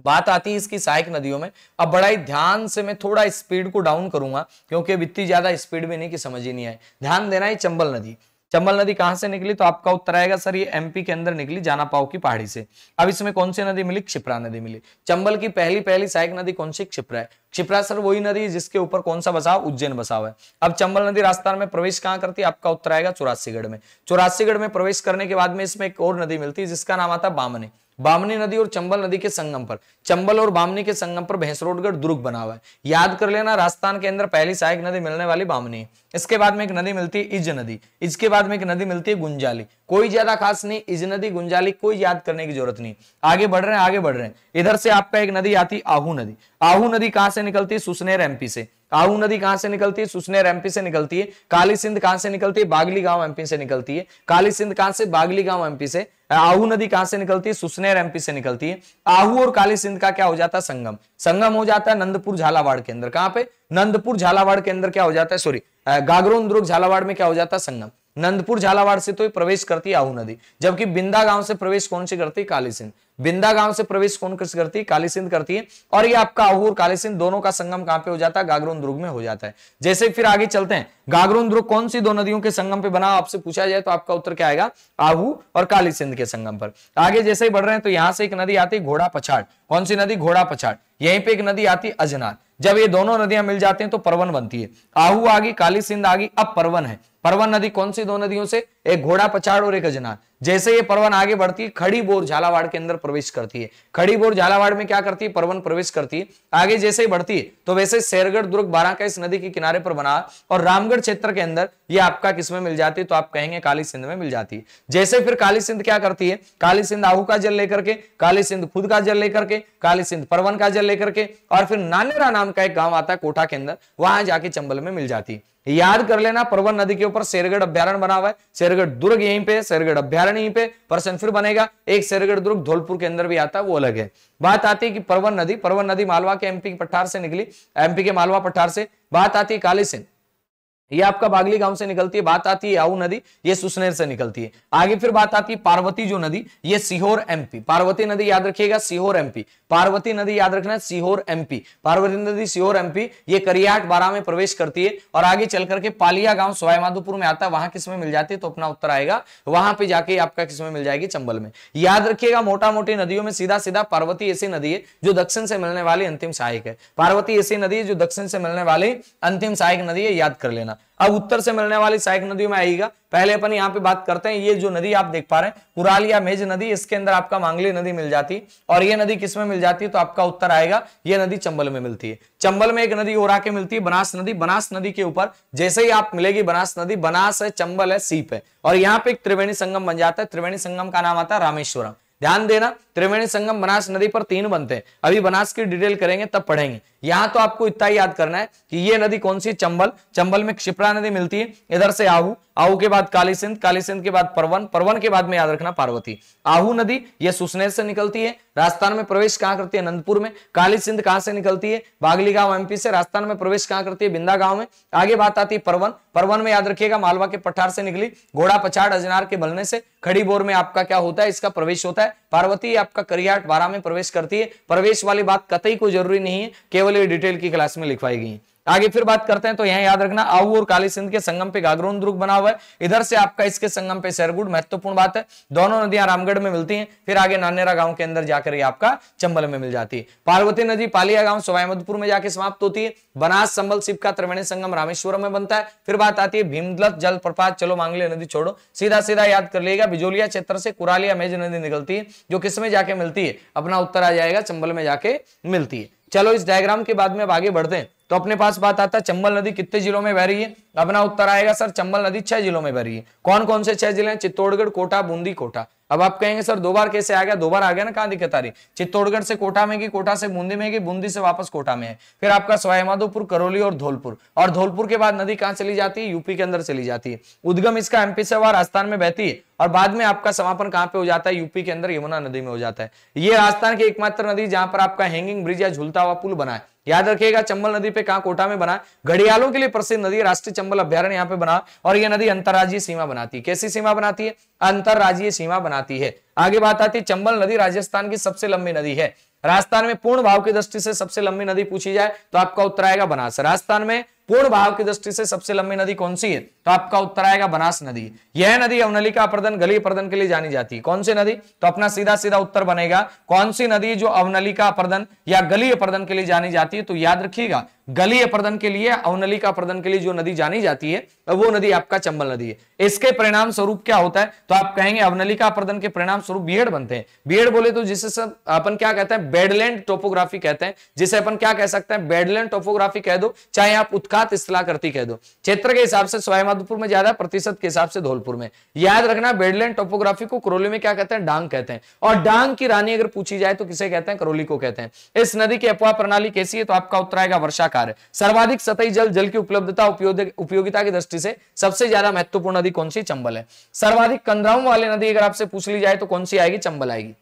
बात आती है इसकी सहायक नदियों में। अब बड़ा ही ध्यान से मैं थोड़ा स्पीड को डाउन करूंगा, क्योंकि अब इतनी ज्यादा स्पीड भी नहीं कि समझ ही नहीं आए। ध्यान देना है, चंबल नदी। चंबल नदी कहां से निकली? तो आपका उत्तर आएगा सर ये एमपी के अंदर निकली, जानापाव की पहाड़ी से। अब इसमें कौन सी नदी मिली? क्षिप्रा नदी मिली। चंबल की पहली सहायक नदी कौन सी? क्षिप्रा है। क्षिप्रा सर वही नदी जिसके ऊपर कौन सा बसा? उज्जैन बसा हुआ है। अब चंबल नदी राजस्थान में प्रवेश कहां करती है? आपका उत्तर आएगा चौरासीगढ़ में। चौरासीगढ़ में प्रवेश करने के बाद में इसमें एक और नदी मिलती है जिसका नाम आता है बामनी। बामनी नदी और चंबल नदी के संगम पर, चंबल और बामनी के संगम पर भैंसरोडगढ़ दुर्ग बना हुआ है। याद कर लेना, राजस्थान के अंदर पहली सहायक नदी मिलने वाली बामनी है। इसके बाद में एक नदी मिलती है इज नदी, इसके बाद में एक नदी मिलती है गुंजाली। कोई ज्यादा खास नहीं, इज नदी गुंजाली कोई याद करने की जरूरत नहीं। आगे बढ़ रहे हैं, आगे बढ़ रहे हैं। इधर से आपका एक नदी आती आहू नदी। आहू नदी कहां से निकलती है? सुसनेर एमपी से। आहू नदी कहां से निकलती है? सुसनेर एमपी से निकलती है। काली सिंध कहां से निकलती है? बागली गांव एमपी से निकलती है। काली सिंध कहां से? बागली गांव एमपी से। आहू नदी कहां से निकलती है? सुसनेर एमपी से निकलती है। आहू और काली सिंध का क्या हो जाता है? संगम। संगम हो जाता है नंदपुर झालावाड़ के अंदर। कहां पे? नंदपुर झालावाड़ के अंदर क्या हो जाता है? सॉरी, गागरोन दुर्ग झालावाड़ में क्या हो जाता है? संगम। नंदपुर झालावाड़ से तो प्रवेश करती है आहू नदी, जबकि बिंदा गांव से प्रवेश कौन सी करती है? काली सिंध। बिंदा गांव से प्रवेश कौन करती है? काली सिंध करती है। और ये आपका आहू और काली सिंध दोनों का संगम कहां पे हो जाता है? गागरोन दुर्ग में हो जाता है। जैसे फिर आगे चलते हैं, गागरोन दुर्ग कौन सी दो नदियों के संगम पे बना? आपसे पूछा जाए तो आपका उत्तर क्या आएगा? आहू और काली सिंध के संगम पर। आगे जैसे ही बढ़ रहे हैं तो यहां से एक नदी आती है घोड़ा पछाड़। कौन सी नदी? घोड़ा पछाड़। यहीं पे एक नदी आती है अजनार। जब ये दोनों नदियां मिल जाती हैं तो परवन बनती है। आहू आ गई, काली सिंध आ गई, अब परवन है। परवन नदी कौन सी दो नदियों से? एक घोड़ा पछाड़ और एक अजनार। जैसे ये परवन आगे बढ़ती है, खड़ी बोर झालावाड़ के अंदर प्रवेश करती है। खड़ी बोर झालावाड़ में क्या करती है? परवन प्रवेश करती है। आगे जैसे ही बढ़ती है तो वैसे शेरगढ़ दुर्ग बारां का इस नदी के किनारे पर बना, और रामगढ़ क्षेत्र के अंदर ये आपका किसमें मिल जाती है? तो आप कहेंगे काली सिंध में मिल जाती है। जैसे फिर काली सिंध क्या करती है? काली सिंध आहू का जल लेकर के, काली सिंध खुद का जल लेकर के, काली सिंध परवन का जल लेकर के, और फिर नानेरा नाम का एक गांव आता है कोटा के अंदर, वहां जाके चंबल में मिल जाती है। याद कर लेना, परवन नदी के ऊपर शेरगढ़ अभ्यारण्य बना हुआ है। शेरगढ़ दुर्ग यहीं पे, शेरगढ़ अभ्यारण्य यहीं पे, पर्सन फिर बनेगा। एक शेरगढ़ दुर्ग धौलपुर के अंदर भी आता है, वो अलग है। बात आती है कि परवन नदी मालवा के एमपी के पठार से निकली, एमपी के मालवा पठार से। बात आती है काली सिंध, ये आपका बागली गांव से निकलती है। बात आती है आहू नदी, ये सुसनेर से निकलती है। आगे फिर बात आती है पार्वती जो नदी, ये सीहोर एमपी। पार्वती नदी याद रखिएगा, सीहोर एमपी। पार्वती नदी याद रखना, सीहोर एमपी। पार्वती नदी सीहोर एमपी, ये करियाट बारां में प्रवेश करती है, और आगे चल करके पालिया गांव सवाईमाधोपुर में आता है, वहां किसमें मिल जाती है? तो अपना उत्तर आएगा वहां पे जाके आपका किसमें मिल जाएगी? चंबल में। याद रखिएगा, मोटा मोटी नदियों में सीधा सीधा पार्वती ऐसी नदी है जो दक्षिण से मिलने वाली अंतिम सहायक है। पार्वती ऐसी नदी है जो दक्षिण से मिलने वाली अंतिम सहायक नदी है, याद कर लेना। अब उत्तर से मिलने वाली सहायक नदियों में आएगा। पहले अपन यहाँ पे बात करते हैं, ये जो नदी आप देख पा रहे हैं कुराल या मेज नदी, इसके अंदर आपका मांगली नदी मिल जाती, और ये नदी किसमें मिल जाती है? तो आपका उत्तर आएगा ये नदी चंबल में मिलती है। चंबल में एक नदी और आके मिलती है बनास नदी। बनास नदी के ऊपर जैसे ही आप मिलेगी बनास नदी, बनास है, चंबल है, सीप है, और यहाँ पे एक त्रिवेणी संगम बन जाता है। त्रिवेणी संगम का नाम आता है रामेश्वरम। ध्यान देना, त्रिवेणी संगम बनास नदी पर 3 बनते हैं। अभी बनास की डिटेल करेंगे तब पढ़ेंगे। यहां तो आपको इतना ही याद करना है कि ये नदी कौन सी, चंबल, चंबल में क्षिप्रा नदी मिलती है, इधर से आहू, आहू के बाद काली सिंध, काली सिंध के बाद परवन, परवन के बाद में याद रखना पार्वती। आहू नदी ये सुसनेर से निकलती है, राजस्थान में प्रवेश कहां करती है, अनंतपुर में। काली सिंध कहां से निकलती है, बागली गांव एमपी से, राजस्थान में प्रवेश कहां करती है, बिंदा गांव में। आगे बात आती है परवन, परवन में याद रखिएगा मालवा के पठार से निकली, घोड़ा पछाड़ अजनार के बलने से, खड़ी बोर में आपका क्या होता है, इसका प्रवेश होता है। पार्वती आपका करियाट बारा में प्रवेश करती है। प्रवेश वाली बात कतई को जरूरी नहीं है, केवल ये डिटेल की क्लास में लिखवाई गई है। आगे फिर बात करते हैं तो यहां याद रखना आहू और काली सिंध के संगम पे गागरोन दुर्ग बना हुआ है, इधर से आपका इसके संगम पे सरगुड, महत्वपूर्ण बात है। दोनों नदियां रामगढ़ में मिलती हैं, फिर आगे नानेरा गांव के अंदर जाकर ये आपका चंबल में मिल जाती है। पार्वती नदी पालिया गांव सवाईमाधोपुर में जाके समाप्त होती है। बनास संबल शिव का त्रिवेणी संगम रामेश्वरम में बनता है। फिर बात आती है भीमगल जलप्रपात, चलो मांगली नदी छोड़ो, सीधा सीधा याद कर लेगा, बिजोलिया क्षेत्र से कुरालिया मेज नदी निकलती है, जो किसमें जाके मिलती है, अपना उत्तर आ जाएगा, चंबल में जाके मिलती है। चलो इस डायग्राम के बाद में अब आगे बढ़ते हैं तो अपने पास बात आता है चंबल नदी कितने जिलों में बह रही है। अपना उत्तर आएगा सर चंबल नदी 6 जिलों में बह रही है। कौन कौन से 6 जिले हैं, चित्तौड़गढ़, कोटा, बूंदी, कोटा। अब आप कहेंगे सर 2 बार कैसे आ गया, 2 बार आ गया ना, कहां दिक्कत आ रही, चित्तौड़गढ़ से कोटा में की, कोटा से बूंदी में की, बूंदी से वापस कोटा में है। फिर आपका सवाईमाधोपुर, करौली और धौलपुर, और धौलपुर के बाद नदी कहां चली जाती है, यूपी के अंदर चली जाती है। उद्गम इसका एमपी से हुआ, राजस्थान में बहती है, और बाद में आपका समापन कहां पे हो जाता है, यूपी के अंदर यमुना नदी में हो जाता है। ये राजस्थान की एकमात्र नदी जहां पर आपका हैंगिंग ब्रिज या झूलता हुआ पुल बना है। याद रखिएगा चंबल नदी पे कहां, कोटा में बना, घड़ियालों के लिए प्रसिद्ध नदी, राष्ट्रीय चंबल अभ्यारण्य यहाँ पे बना, और यह नदी अंतरराज्यीय सीमा बनाती है। कैसी सीमा बनाती है, अंतरराज्यीय सीमा बनाती है। आगे बात आती है चंबल नदी राजस्थान की सबसे लंबी नदी है। राजस्थान में पूर्ण भाव की दृष्टि से सबसे लंबी नदी पूछी जाए तो आपका उत्तर आएगा बनास। राजस्थान में पूर्ण भाव की दृष्टि से सबसे लंबी नदी कौन सी है, तो आपका उत्तर आएगा बनास नदी। यह नदी अवनलिका अपर्दन, गलीय अपर्दन के लिए जानी जाती है। कौन सी नदी, तो अपना सीधा सीधा उत्तर बनेगा कौन सी नदी जो अवनलिका अपर्दन या गलीय अपर्दन के लिए जानी जाती है, तो याद रखिएगा गलीय अपर्दन के लिए, अवनलिका अपर्दन के लिए जो नदी जानी जाती है वो नदी आपका चंबल नदी है। इसके परिणाम स्वरूप क्या होता है, तो आप कहेंगे अवनलिका अपर्दन के परिणाम स्वरूप बीएड बनते हैं। बीएड बोले तो जिसे अपन क्या कहते हैं, बेडलैंड टोपोग्राफी कहते हैं, जिसे अपन क्या कह सकते हैं, बेडलैंड टोपोग्राफी कह दो, चाहे आप उत्खात स्थलाकृति कह दो। क्षेत्र के हिसाब से सवाईमाधोपुर में ज्यादा, प्रतिशत के हिसाब से धौलपुर में। याद रखना बेडलैंड टोपोग्राफी को करौली में क्या कहते हैं, डांग कहते हैं, और डांग की रानी अगर पूछी जाए तो किसे कहते हैं, करौली को कहते हैं। इस नदी की अपवाह प्रणाली कैसी है, तो आपका उत्तर आएगा वर्षाकार। सर्वाधिक सतही जल की उपलब्धता उपयोगिता की दृष्टि से सबसे ज्यादा महत्वपूर्ण नदी कौन सी, चंबल है। सर्वाधिक कंदराओं वाली नदी अगर आपसे पूछ ली जाए तो कौन सी आएगी, चंबल आएगी।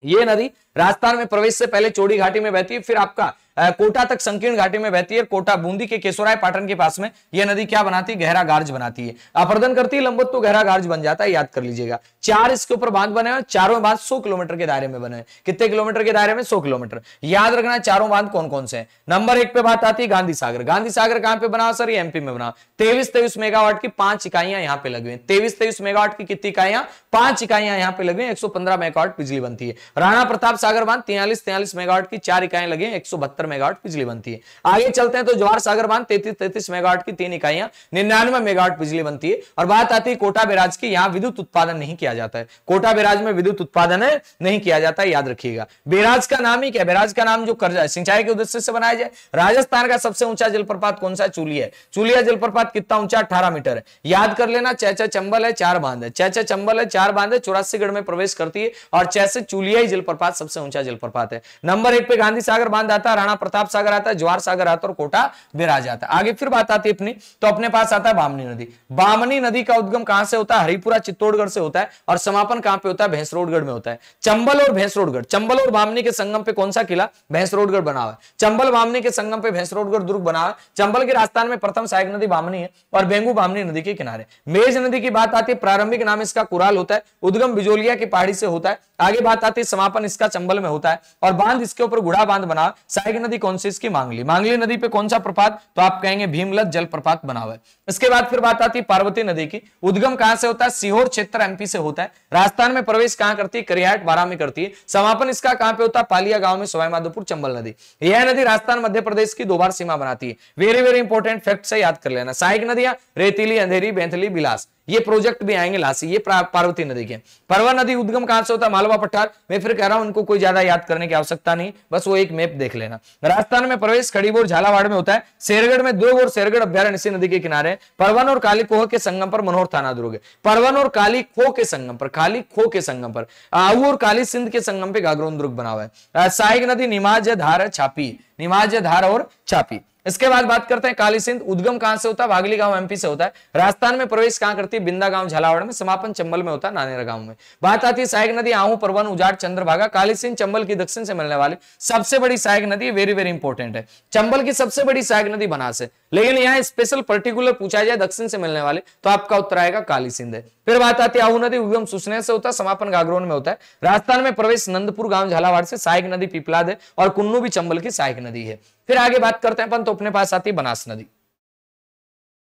ये नदी राजस्थान में प्रवेश से पहले चौड़ी घाटी में बहती है, फिर आपका कोटा तक संकीर्ण घाटी में बहती है। कोटा बूंदी के केशोराय पाटन के पास में यह नदी क्या बनाती है, गहरा गार्ज बनाती है। अपर्दन करती है लंबवत तो गहरा गार्ज बन जाता है, याद कर लीजिएगा। 4 इसके ऊपर बांध बने हुए, चारों बांध 100 किलोमीटर के दायरे में बने हैं। कितने किलोमीटर के दायरे में, 100 किलोमीटर। याद रखना चारों बांध कौन कौन से हैं। नंबर 1 पे बात आती है गांधी सागर। गांधी सागर कहां पे बना सर, ये एमपी में बना। 23 मेगावाट की 5 इकाइयां यहां पे लगी हुई। 23 मेगावाट की कितनी इकाइयां, 5 इकाइयां यहां पे लगी हुई, 115 मेगावाट बिजली बनती है। राणा प्रताप सागर बांध 43 मेगावाट की 4 इकाइयां लगी, 172 मेगावाट बिजली बनती है। आगे चलते हैं तो जवाहर सागर बांध 33 मेगावाट की 3 इकाइयां, 99 मेगावाट बिजली बनती है। और बात आती है कोटा बैराज की, यहां विद्युत उत्पादन नहीं किया जाता है। कोटा बैराज में विद्युत उत्पादन नहीं किया जाता है, याद रखिएगा। बैराज का नाम ही क्या, बैराज का नाम जो कर्जा सिंचाई के उद्देश्य से बनाया जाए। राजस्थान का सबसे ऊंचा जलप्रपात कौन सा, चूलिया है। चूलिया जलप्रपात कितना ऊंचा, 18 मीटर है। याद कर लेना, चैचा चंबल है, 4 बांध है, चैचा चंबल है, 4 बांध है, 84गढ़ में प्रवेश करती है, और चैसे चूलिया जलप्रपात सबसे ऊंचा जलप्रपात है। नंबर 1 पे गांधी सागर बांध आता है, राणा प्रताप सागर आता है, जवाहर सागर आता है, और कोटा बैराज आता है। आगे फिर बात आती है अपनी, तो अपने पास आता है बामनी नदी। बामनी नदी का उद्गम कहां से होता है, हरिपुरा चित्तौड़गढ़ से होता है, और समापन कहां पे होता है, भैंसरोडगढ़ में होता है। चंबल और भैंसरोडगढ़, चंबल और बामनी के संगम पे कौन सा किला, भैंसरोडगढ़ बना हुआ है। चंबल बामनी के संगम पे भैंसरोडगढ़ दुर्ग बना हुआ है। चंबल के राजस्थान में प्रथम सहायक नदी बामनी है, और बेंगू बामनी नदी के किनारे। मेज नदी की बात आती है, प्रारंभिक नाम इसका कुराल होता है, उद्गम बिजोलिया की पहाड़ी से होता है। आगे बात आती है समापन इसका चंबल में होता है, और बांध इसके ऊपर गुड़ा बांध बना। सहायक नदी कौन सी, इसकी मांगली। मांगली नदी पे कौन सा प्रपात, तो आप कहेंगे भीमलत जलप्रपात बना हुआ है। इसके बाद फिर बात आती है पार्वती नदी की। उद्गम कहां से होता है, सीहोर क्षेत्र एमपी से होता है। राजस्थान में प्रवेश कहां करती है, करियाट बारा में करती है। समापन इसका कहां पे होता है, पालिया गांव में, सवाईमाधोपुर चंबल नदी। यह नदी राजस्थान मध्य प्रदेश की 2 बार सीमा बनाती है। वेरी वेरी इंपॉर्टेंट फैक्ट से याद कर लेना। सहायक नदियां रेतीली, अंधेरी, बेंथली, बिलास। ये प्रोजेक्ट भी आएंगे लासी, ये पार्वती नदी के। परवा नदी उद्गम कहां से होता है? मालवा पठार। मैं फिर कह रहा हूं, इनको कोई ज्यादा याद करने की आवश्यकता नहीं, बस वो एक मैप देख लेना। राजस्थान में प्रवेश खड़ीबोर झालावाड़ में होता है। शेरगढ़ में देव और शेरगढ़ अभ्यारण्य इसी नदी के किनारे। परवन और काली खोह के संगम पर मनोहर थाना दुर्ग। परवन और काली खो के संगम पर, खाली खो के संगम पर, आऊ और काली सिंध के संगम पे गागरोन दुर्ग बना हुआ है। सहायक नदी निमाज धार छापी, निमाज धार और छापी। इसके बाद बात करते हैं काली सिंध। उद्गम कहां से होता है? वागली गांव एमपी से होता है। राजस्थान में प्रवेश कहां करती है? बिंदा गांव झालावाड़ में। समापन चंबल में होता है, नानेरा गांव में। बात आती है सहायक नदी आहू, परवन, उजाड़, चंद्रभागा। काली सिंध चंबल की दक्षिण से मिलने वाली सबसे बड़ी सहायक नदी, वेरी वेरी इंपॉर्टेंट है। चंबल की सबसे बड़ी सहायक नदी बनास है, लेकिन यहाँ स्पेशल पर्टिकुलर पूछा जाए दक्षिण से मिलने वाली, तो आपका उत्तर आएगा काली सिंध है। फिर बात आती है आहू नदी, उद्गम सुसनेर से होता है, समापन गागरोन में होता है। राजस्थान में प्रवेश नंदपुर गांव झालावाड़ से। सहायक नदी पीपलाद है और कुन्नू भी चंबल की सहायक नदी है। फिर आगे बात करते हैं अपन, तो अपने पास आती है बनास नदी।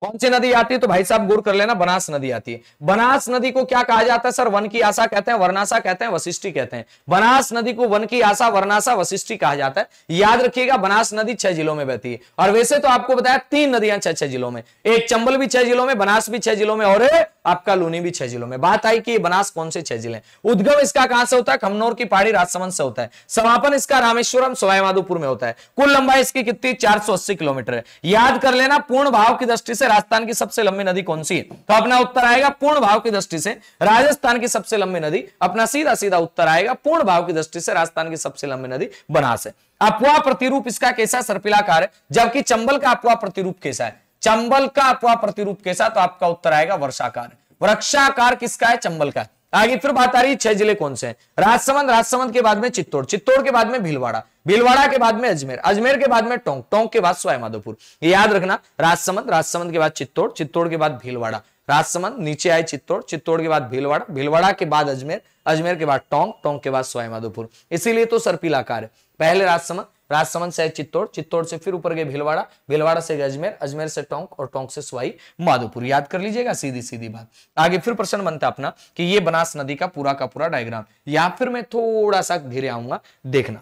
कौन सी नदी आती है? तो भाई साहब गौर कर लेना, बनास नदी आती है। बनास नदी को क्या कहा जाता है सर? वन की आशा कहते हैं, वर्णाशा कहते हैं, वशिष्ठी कहते हैं। बनास नदी को वन की आशा, वर्णाशा, वशिष्ठी कहा जाता है। याद रखिएगा, बनास नदी 6 जिलों में बहती है। और वैसे तो आपको बताया 3 नदियां 6 जिलों में, एक चंबल भी 6 जिलों में, बनास भी 6 जिलों में, और आपका लूनी भी 6 जिलों में। बात आई कि बनास कौन से 6 जिले? उद्गम इसका कहां से होता है? खमनोर की पहाड़ी, राजसमंद से होता है। समापन इसका रामेश्वरम, सवाईमाधोपुर में होता है। कुल लंबाई इसकी कितनी? 480 किलोमीटर है। याद कर लेना, पूर्ण भाव की दृष्टि से राजस्थान की सबसे लंबी नदी कौन सी है? तो अपना उत्तर आएगा पूर्ण भाव की दृष्टि से राजस्थान की सबसे लंबी नदी, अपना सीधा सीधा उत्तर आएगा पूर्ण भाव की दृष्टि से राजस्थान की सबसे लंबी नदी बनास है। अपवा प्रतिरूप इसका कैसा? सर्पिलाकार है, जबकि चंबल का अपवा प्रतिरूप कैसा है? चंबल का अपवा प्रतिरूप कैसा? तो आपका उत्तर आएगा वर्षाकार। वृक्षाकार किसका है? चंबल का। आगे फिर बात आ रही है 6 जिले कौन से हैं? राजसमंद, राजसमंद के बाद में चित्तौड़, चित्तौड़ के बाद में भीलवाड़ा, भीलवाड़ा के बाद में अजमेर, अजमेर के बाद में टोंक, टोंक के बाद सवाईमाधोपुर। याद रखना, राजसमंद, राजसमंद के बाद चित्तौड़, चित्तौड़ के बाद भीलवाड़ा, राजसमंद नीचे आए चित्तौड़, चित्तौड़ के बाद भीलवाड़ा, भीलवाड़ा के बाद अजमेर, अजमेर के बाद टोंक, टोंक के बाद सवाईमाधोपुर। इसीलिए तो सर्पिलाकार है। पहले राजसमंद, राजसमंद से चित्तौड़, चित्तौड़ से फिर ऊपर गए भीलवाड़ा, भीलवाड़ा से अजमेर, अजमेर से टोंक और टोंक से सवाईमाधोपुर। याद कर लीजिएगा, सीधी सीधी बात। आगे फिर प्रश्न बनता अपना कि ये बनास नदी का पूरा डायग्राम, या फिर मैं थोड़ा सा धीरे आऊंगा, देखना।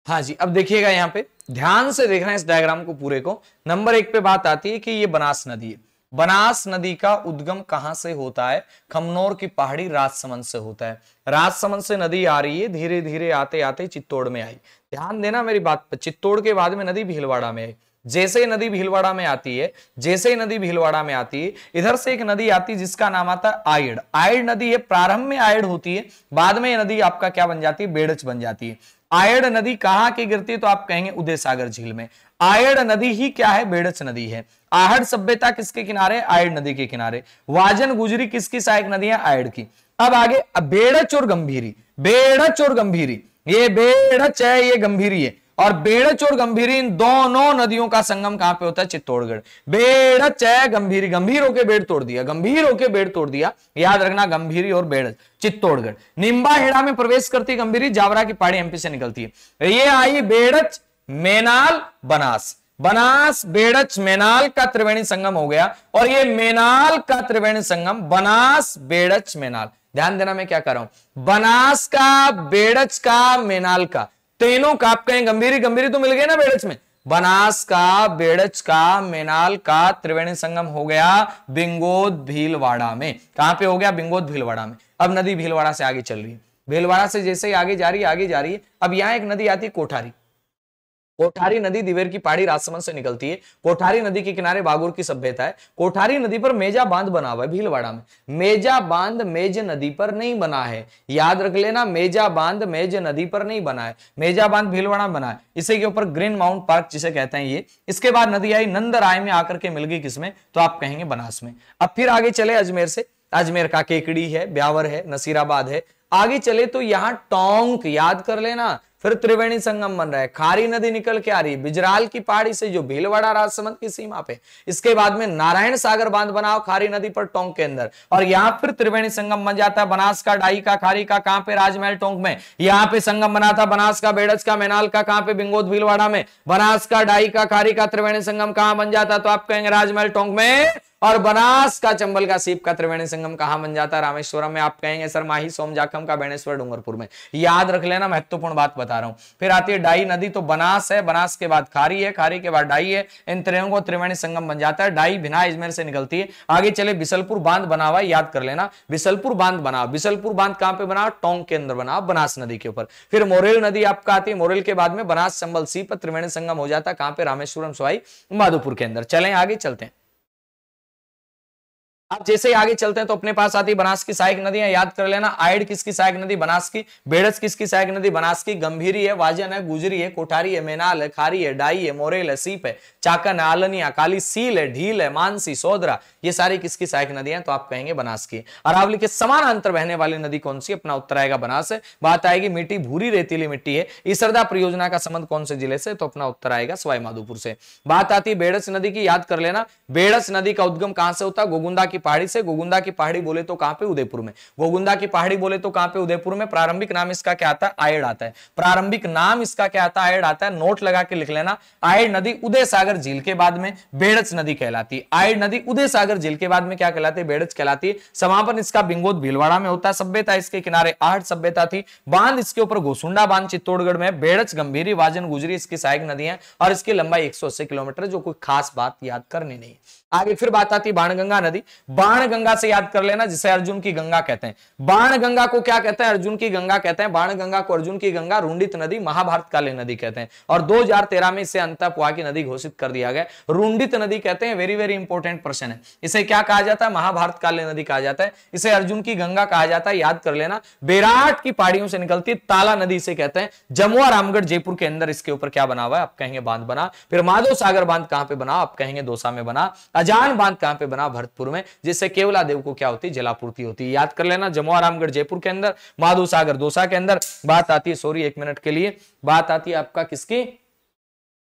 हाँ जी, अब देखिएगा, यहां पे ध्यान से देखना इस डायग्राम को पूरे को। नंबर 1 पे बात आती है कि ये बनास नदी है। बनास नदी का उद्गम कहां से होता है? खमनोर की पहाड़ी, राजसमंद से होता है। राजसमंद से नदी आ रही है, धीरे धीरे आते आते चित्तौड़ में आई। ध्यान देना मेरी बात पर, चित्तौड़ के बाद में नदी भीलवाड़ा में आई। जैसे ही नदी भीलवाड़ा में आती है, जैसे ही नदी भीलवाड़ा में आती है, इधर से एक नदी आती है जिसका नाम आता है आयड़। आयड़ नदी है, प्रारंभ में आयड़ होती है, बाद में यह नदी आपका क्या बन जाती है? बेड़च बन जाती है। आयड़ नदी कहां की गिरती है? तो आप कहेंगे उदय सागर झील में। आयड़ नदी ही क्या है? बेड़च नदी है। आहड़ सभ्यता किसके किनारे? आयड़ नदी के किनारे। वाजन गुजरी किसकी सहायक नदी है? आयड़ की। अब आगे बेड़च और गंभीरी, बेड़च और गंभीरी, ये बेड़च है, ये गंभीरी है, और बेड़च और गंभीरी इन दोनों नदियों का संगम कहां पे होता है? चित्तौड़गढ़। बेड़च है, गंभीरी, गंभीर होके बेड़ तोड़ दिया, गंभीर होके बेड़ तोड़ दिया। याद रखना, गंभीरी और बेड़च, चित्तौड़गढ़। निम्बा हेड़ा में प्रवेश करती गंभीरी, जावरा की पहाड़ी एमपी से निकलती है। ये आई बेड़च, मेनाल, बनास। बनास, बेड़च, मेनाल का त्रिवेणी संगम हो गया, और ये मेनाल का त्रिवेणी संगम बनास, बेड़च, मेनाल। ध्यान देना मैं क्या कर रहा हूं, बनास का, बेड़च का, मेनाल का, तीनों का। आप कहें गंभीरी, गंभीरी तो मिल गए ना बेड़च में। बनास का, बेड़च का, मेनाल का त्रिवेणी संगम हो गया बिंगोद भीलवाड़ा में। कहां पे हो गया? बिंगोद भीलवाड़ा में। अब नदी भीलवाड़ा से आगे चल रही है, भीलवाड़ा से जैसे ही आगे जा रही है, आगे जा रही है। अब यहां एक नदी आती है कोठारी। कोठारी नदी दिवेर की पहाड़ी, राजसमंद से निकलती है। कोठारी नदी के किनारे बागुर की सभ्यता है। कोठारी नदी पर मेजा बांध बना हुआ है भीलवाड़ा में। मेजा बांध मेज नदी पर नहीं बना है, याद रख लेना, मेजा बांध मेज नदी पर नहीं बना है, मेजा बांध भीलवाड़ा में बना है। इसी के ऊपर ग्रीन माउंट पार्क जिसे कहते हैं ये। इसके बाद नदी आई नंदराय में आकर के मिल गई किसमें? तो आप कहेंगे बनास में। अब फिर आगे चले अजमेर से, अजमेर का केकड़ी है, ब्यावर है, नसीराबाद है। आगे चले तो यहां टोंक, याद कर लेना, फिर त्रिवेणी संगम बन रहा है। खारी नदी निकल के आ रही है बिजराल की पहाड़ी से, जो भीलवाड़ा राजसमंद की सीमा पे। इसके बाद में नारायण सागर बांध बनाओ खारी नदी पर, टोंक के अंदर, और यहां फिर त्रिवेणी संगम बन जाता है। बनास का, डाई का, खारी का, कहां पे? राजमहल टोंक में। यहां पे संगम बना था बनास का, बेड़च का, मेनाल का, कहां पे? बिंगोद भीलवाड़ा में। बनास का, डाई का, खारी का त्रिवेणी संगम कहां बन जाता? तो आप कहेंगे राजमहल टोंक में, और बनास का चंबल का सीप का त्रिवेणी संगम कहां बन जाता है? रामेश्वरम में। आप कहेंगे सर माही सोमजाखम का बेणेश्वर डूंगरपुर में। याद रख लेना, महत्वपूर्ण बात बता रहा हूं। फिर आती है डाई नदी, तो बनास है, बनास के बाद खारी है, खारी के बाद डाई है, इन त्रियों को त्रिवेणी संगम बन जाता है। डाई भिनाई इजमेर से निकलती है। आगे चले, बिसलपुर बांध बना हुआ, याद कर लेना, बिसलपुर बांध बना। बिसलपुर बांध कहां पे बना? टोंक के अंदर बना, बनास नदी के ऊपर। फिर मोरेल नदी आपका आती है, मोरेल के बाद में बनास चंबल सीप त्रिवेणी संगम हो जाता है। कहां पे? रामेश्वरम सवाई माधोपुर के अंदर। चलें आगे चलते हैं। अब जैसे ही आगे चलते हैं तो अपने पास आती है बनास की सहायक नदियां, याद कर लेना। आयड किसकी सहायक नदी? बनास की। बेड़स किसकी सहायक नदी? बनास की। गंभीरी है, वाजन है, गुजरी है, कोठारी है, मेनाल है, खारी है, डाई है, मोरेल है, सीप है, चाकन है, आलनिया, काली सील है, ढील है, मानसी, सोदरा, ये सारी किसकी सहायक नदियां? तो आप कहेंगे बनास की। अरावली के समानांतर बहने वाली नदी कौन सी? अपना उत्तर आएगा बनास है। बात आएगी मीठी भूरी रेतीली मिट्टी है, इसरदा परियोजना का संबंध कौन से जिले से? तो अपना उत्तर आएगा सवाई माधोपुर से। बात आती है बेड़स नदी की, याद कर लेना। बेड़स नदी का उद्गम कहां से होता है? गोगुंदा की पहाड़ी से। गोगुंदा की पहाड़ी बोले तो कहां पे? उदयपुर में। गोगुंदा की पहाड़ी बोले तो कहां पे? उदयपुर में। प्रारंभिक नाम इसका क्या आता है? आयड आता है। प्रारंभिक नाम इसका क्या आता है? आयड आता है। नोट लगा के लिख लेना। आयड नदी उदय सागर झील के बाद में बेड़च नदी कहलाती है। आयड नदी उदय सागर झील के बाद में क्या कहलाती है? बेड़च कहलाती है। समापन इसका बिंगोद भीलवाड़ा में होता है। सभ्यता इसके किनारे आहट सभ्यता थी। बांध इसके ऊपर घोसुंडा बांध चित्तौड़गढ़ में। बेड़च, गंभीरी, वाजन, गुजरी इसकी सहायक नदी है और इसकी लंबाई 180 किलोमीटर, जो कोई खास बात याद करनी नहीं। आगे फिर बात आती है बाणगंगा नदी। बाणगंगा से याद कर लेना, जिसे अर्जुन की गंगा कहते हैं। बाणगंगा को क्या कहते हैं? अर्जुन की गंगा कहते हैं। बाणगंगा को अर्जुन की गंगा, रुंडित नदी, महाभारत कालीन नदी कहते हैं। और 2013 में इसे अंतःपुआ की नदी घोषित कर दिया गया। रुंडित नदी कहते हैं। वेरी वेरी इंपॉर्टेंट प्रश्न है। इसे क्या कहा जाता है? महाभारत कालीन नदी कहा जाता है। इसे अर्जुन की गंगा कहा जाता है, याद कर लेना। बेराट की पहाड़ियों से निकलती ताला नदी इसे कहते हैं। जमुआ रामगढ़ जयपुर के अंदर इसके ऊपर क्या बना हुआ है? आप कहेंगे बांध बना। फिर माधव सागर बांध कहां पे बना? आप कहेंगे दौसा में बना। अजान बांध कहां पे बना? भरतपुर में, जिससे केवला देव को क्या होती है? जलापूर्ति होती है। याद कर लेना, जमुआ रामगढ़ जयपुर के अंदर, माधव सागर दौसा के अंदर। बात आती है, सॉरी 1 मिनट के लिए, बात आती है आपका किसकी?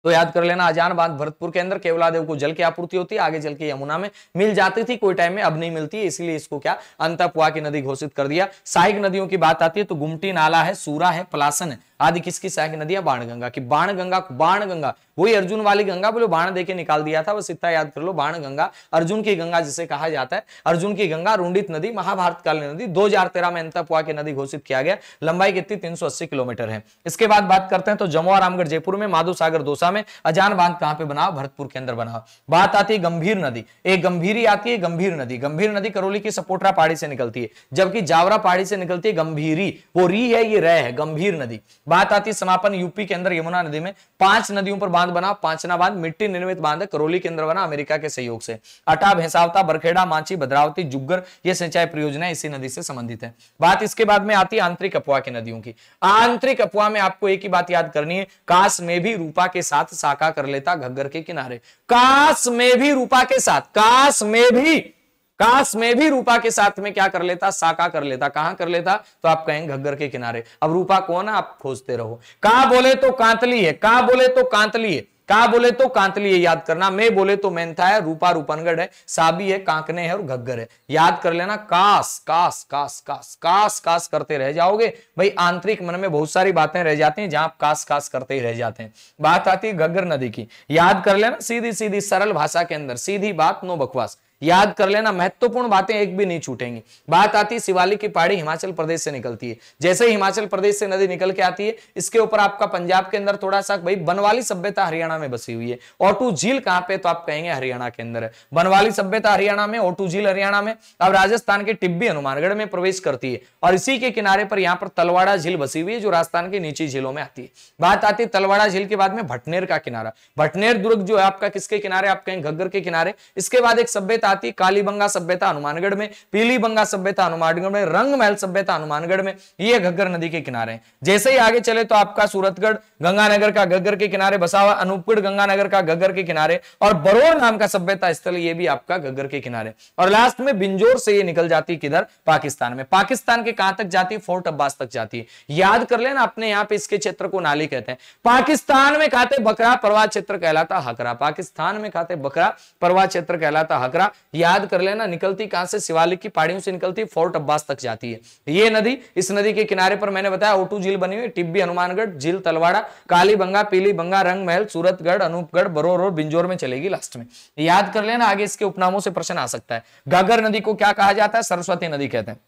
तो याद कर लेना, अजान बांध भरतपुर के अंदर, केवलादेव को जल की आपूर्ति होती है। आगे चल के यमुना में मिल जाती थी कोई टाइम में, अब नहीं मिलती है, इसलिए इसको क्या अंतःपुआ की नदी घोषित कर दिया। सहायक नदियों की बात आती है तो गुमटी नाला है, सूरा है, पलासन है, आदि किसकी सहायक नदियां? बाणगंगा की। बाणगंगा वही अर्जुन वाली गंगा, बोलो बाण देके निकाल दिया था, बस इतना याद कर लो। बाणगंगा अर्जुन की गंगा जिसे कहा जाता है। अर्जुन की गंगा, रुंडित नदी, महाभारत कालीन नदी, 2013 में अंतःपुआ की नदी घोषित किया गया। लंबाई कितनी? 380 किलोमीटर है। इसके बाद बात करते हैं तो जमुआ रामगढ़ जयपुर में, माधव सागर दौसा में, अजान बांध कहां पे बना? भरतपुर के अंदर बना। बात आती है गंभीर नदी। एक गंभीरी आती है, गंभीर नदी। गंभीर नदी करौली की सपोटरा पहाड़ी से निकलती है, जबकि जावरा पहाड़ी से निकलती है गंभीरी। वो री है, ये रे है, गंभीर नदी। बात आती है समापन यूपी के अंदर यमुना नदी में। 5 नदियों पर बांध बना। पांचना बांध मिट्टी निर्मित बांध है, करौली के अंदर बना, अमेरिका के सहयोग से। अटा, भैंसावता, बरखेड़ा, मांची, भद्रावती, जुग्गर, ये सिंचाई परियोजना इसी नदी से संबंधित है। बात इसके बाद में आती है आंतरिक अफवाह की नदियों की। आंतरिक अफवाह में आपको एक ही बात याद करनी है, काश में भी रूपा के साथ साका कर लेता घग्गर के किनारे। काश में भी रूपा के साथ, काश में भी रूपा के साथ में क्या कर लेता? साका कर लेता। कहां कर लेता? तो आप कहेंगे घग्गर के किनारे। अब रूपा कौन है? आप खोजते रहो। कहां बोले तो कांतली है, कहां बोले तो कांतली है, कहां बोले तो कांतली है, याद करना। मैं बोले तो मेंथा है, रूपा रूपनगढ़ है, साबी है, कांकने है और घग्गर है। याद कर लेना, कास कास कास कास कास कास करते रह जाओगे भाई। आंतरिक मन में बहुत सारी बातें रह जाती हैं जहां आप कास कास करते ही रह जाते हैं। बात आती है घग्गर नदी की। याद कर लेना, सीधी सीधी सरल भाषा के अंदर, सीधी बात, नो बकवास। याद कर लेना, महत्वपूर्ण बातें एक भी नहीं छूटेंगी। बात आती है शिवालिक की पहाड़ी हिमाचल प्रदेश से निकलती है। जैसे हिमाचल प्रदेश से नदी निकल के आती है, इसके ऊपर आपका पंजाब के अंदर थोड़ा सा भाई बनवाली सभ्यता हरियाणा में बसी हुई है। ओटू झील कहां पे? तो आप कहेंगे हरियाणा के अंदर है। बनवाली सभ्यता हरियाणा में, ओटू झील हरियाणा में। अब राजस्थान के टिब्बी हनुमानगढ़ में प्रवेश करती है और इसी के किनारे पर यहां पर तलवाड़ा झील बसी हुई है, जो राजस्थान की नीची झीलों में आती है। बात आती है तलवाड़ा झील के बाद में भटनेर का किनारा। भटनेर दुर्ग जो है आपका किसके किनारे? आप कहेंगे घग्गर के किनारे। इसके बाद एक सभ्यता आती है कालीबंगा सभ्यता हनुमानगढ़ में, पीलीबंगा सभ्यता हनुमानगढ़ में, रंगमहल सभ्यता हनुमानगढ़ में। ये घग्गर नदी के किनारे हैं। जैसे ही आगे चले तो आपका सूरतगढ़ गंगानगर का घग्गर के किनारे बसा हुआ, अनूपगढ़ गंगानगर का घग्गर के किनारे, और बरोड़ नाम का सभ्यता स्थल ये भी आपका घग्गर के किनारे। और लास्ट में बिंजोर से ये निकल जाती है किधर? पाकिस्तान में। पाकिस्तान के कहां तक जाती है? फोर्ट अब्बास तक जाती है। याद कर लेना, अपने यहां पे इसके क्षेत्र को नाली कहते हैं। पाकिस्तान में खाते बकरा, परवाह क्षेत्र कहलाता हकरा। पाकिस्तान में खाते बकरा, परवाह क्षेत्र कहलाता हकरा। याद कर लेना, निकलती कहां से, शिवालिक की पहाड़ियों से निकलती फोर्ट अब्बास तक जाती है ये नदी। इस नदी के किनारे पर मैंने बताया O2 झील बनी हुई, टिब्बी, हनुमानगढ़ झील, तलवाड़ा, कालीबंगा, पीलीबंगा, रंग महल, सूरतगढ़, अनूपगढ़, बरौर और बिंजोर में चलेगी लास्ट में। याद कर लेना, आगे इसके उपनामों से प्रश्न आ सकता है। घाघर नदी को क्या कहा जाता है? सरस्वती नदी कहते हैं।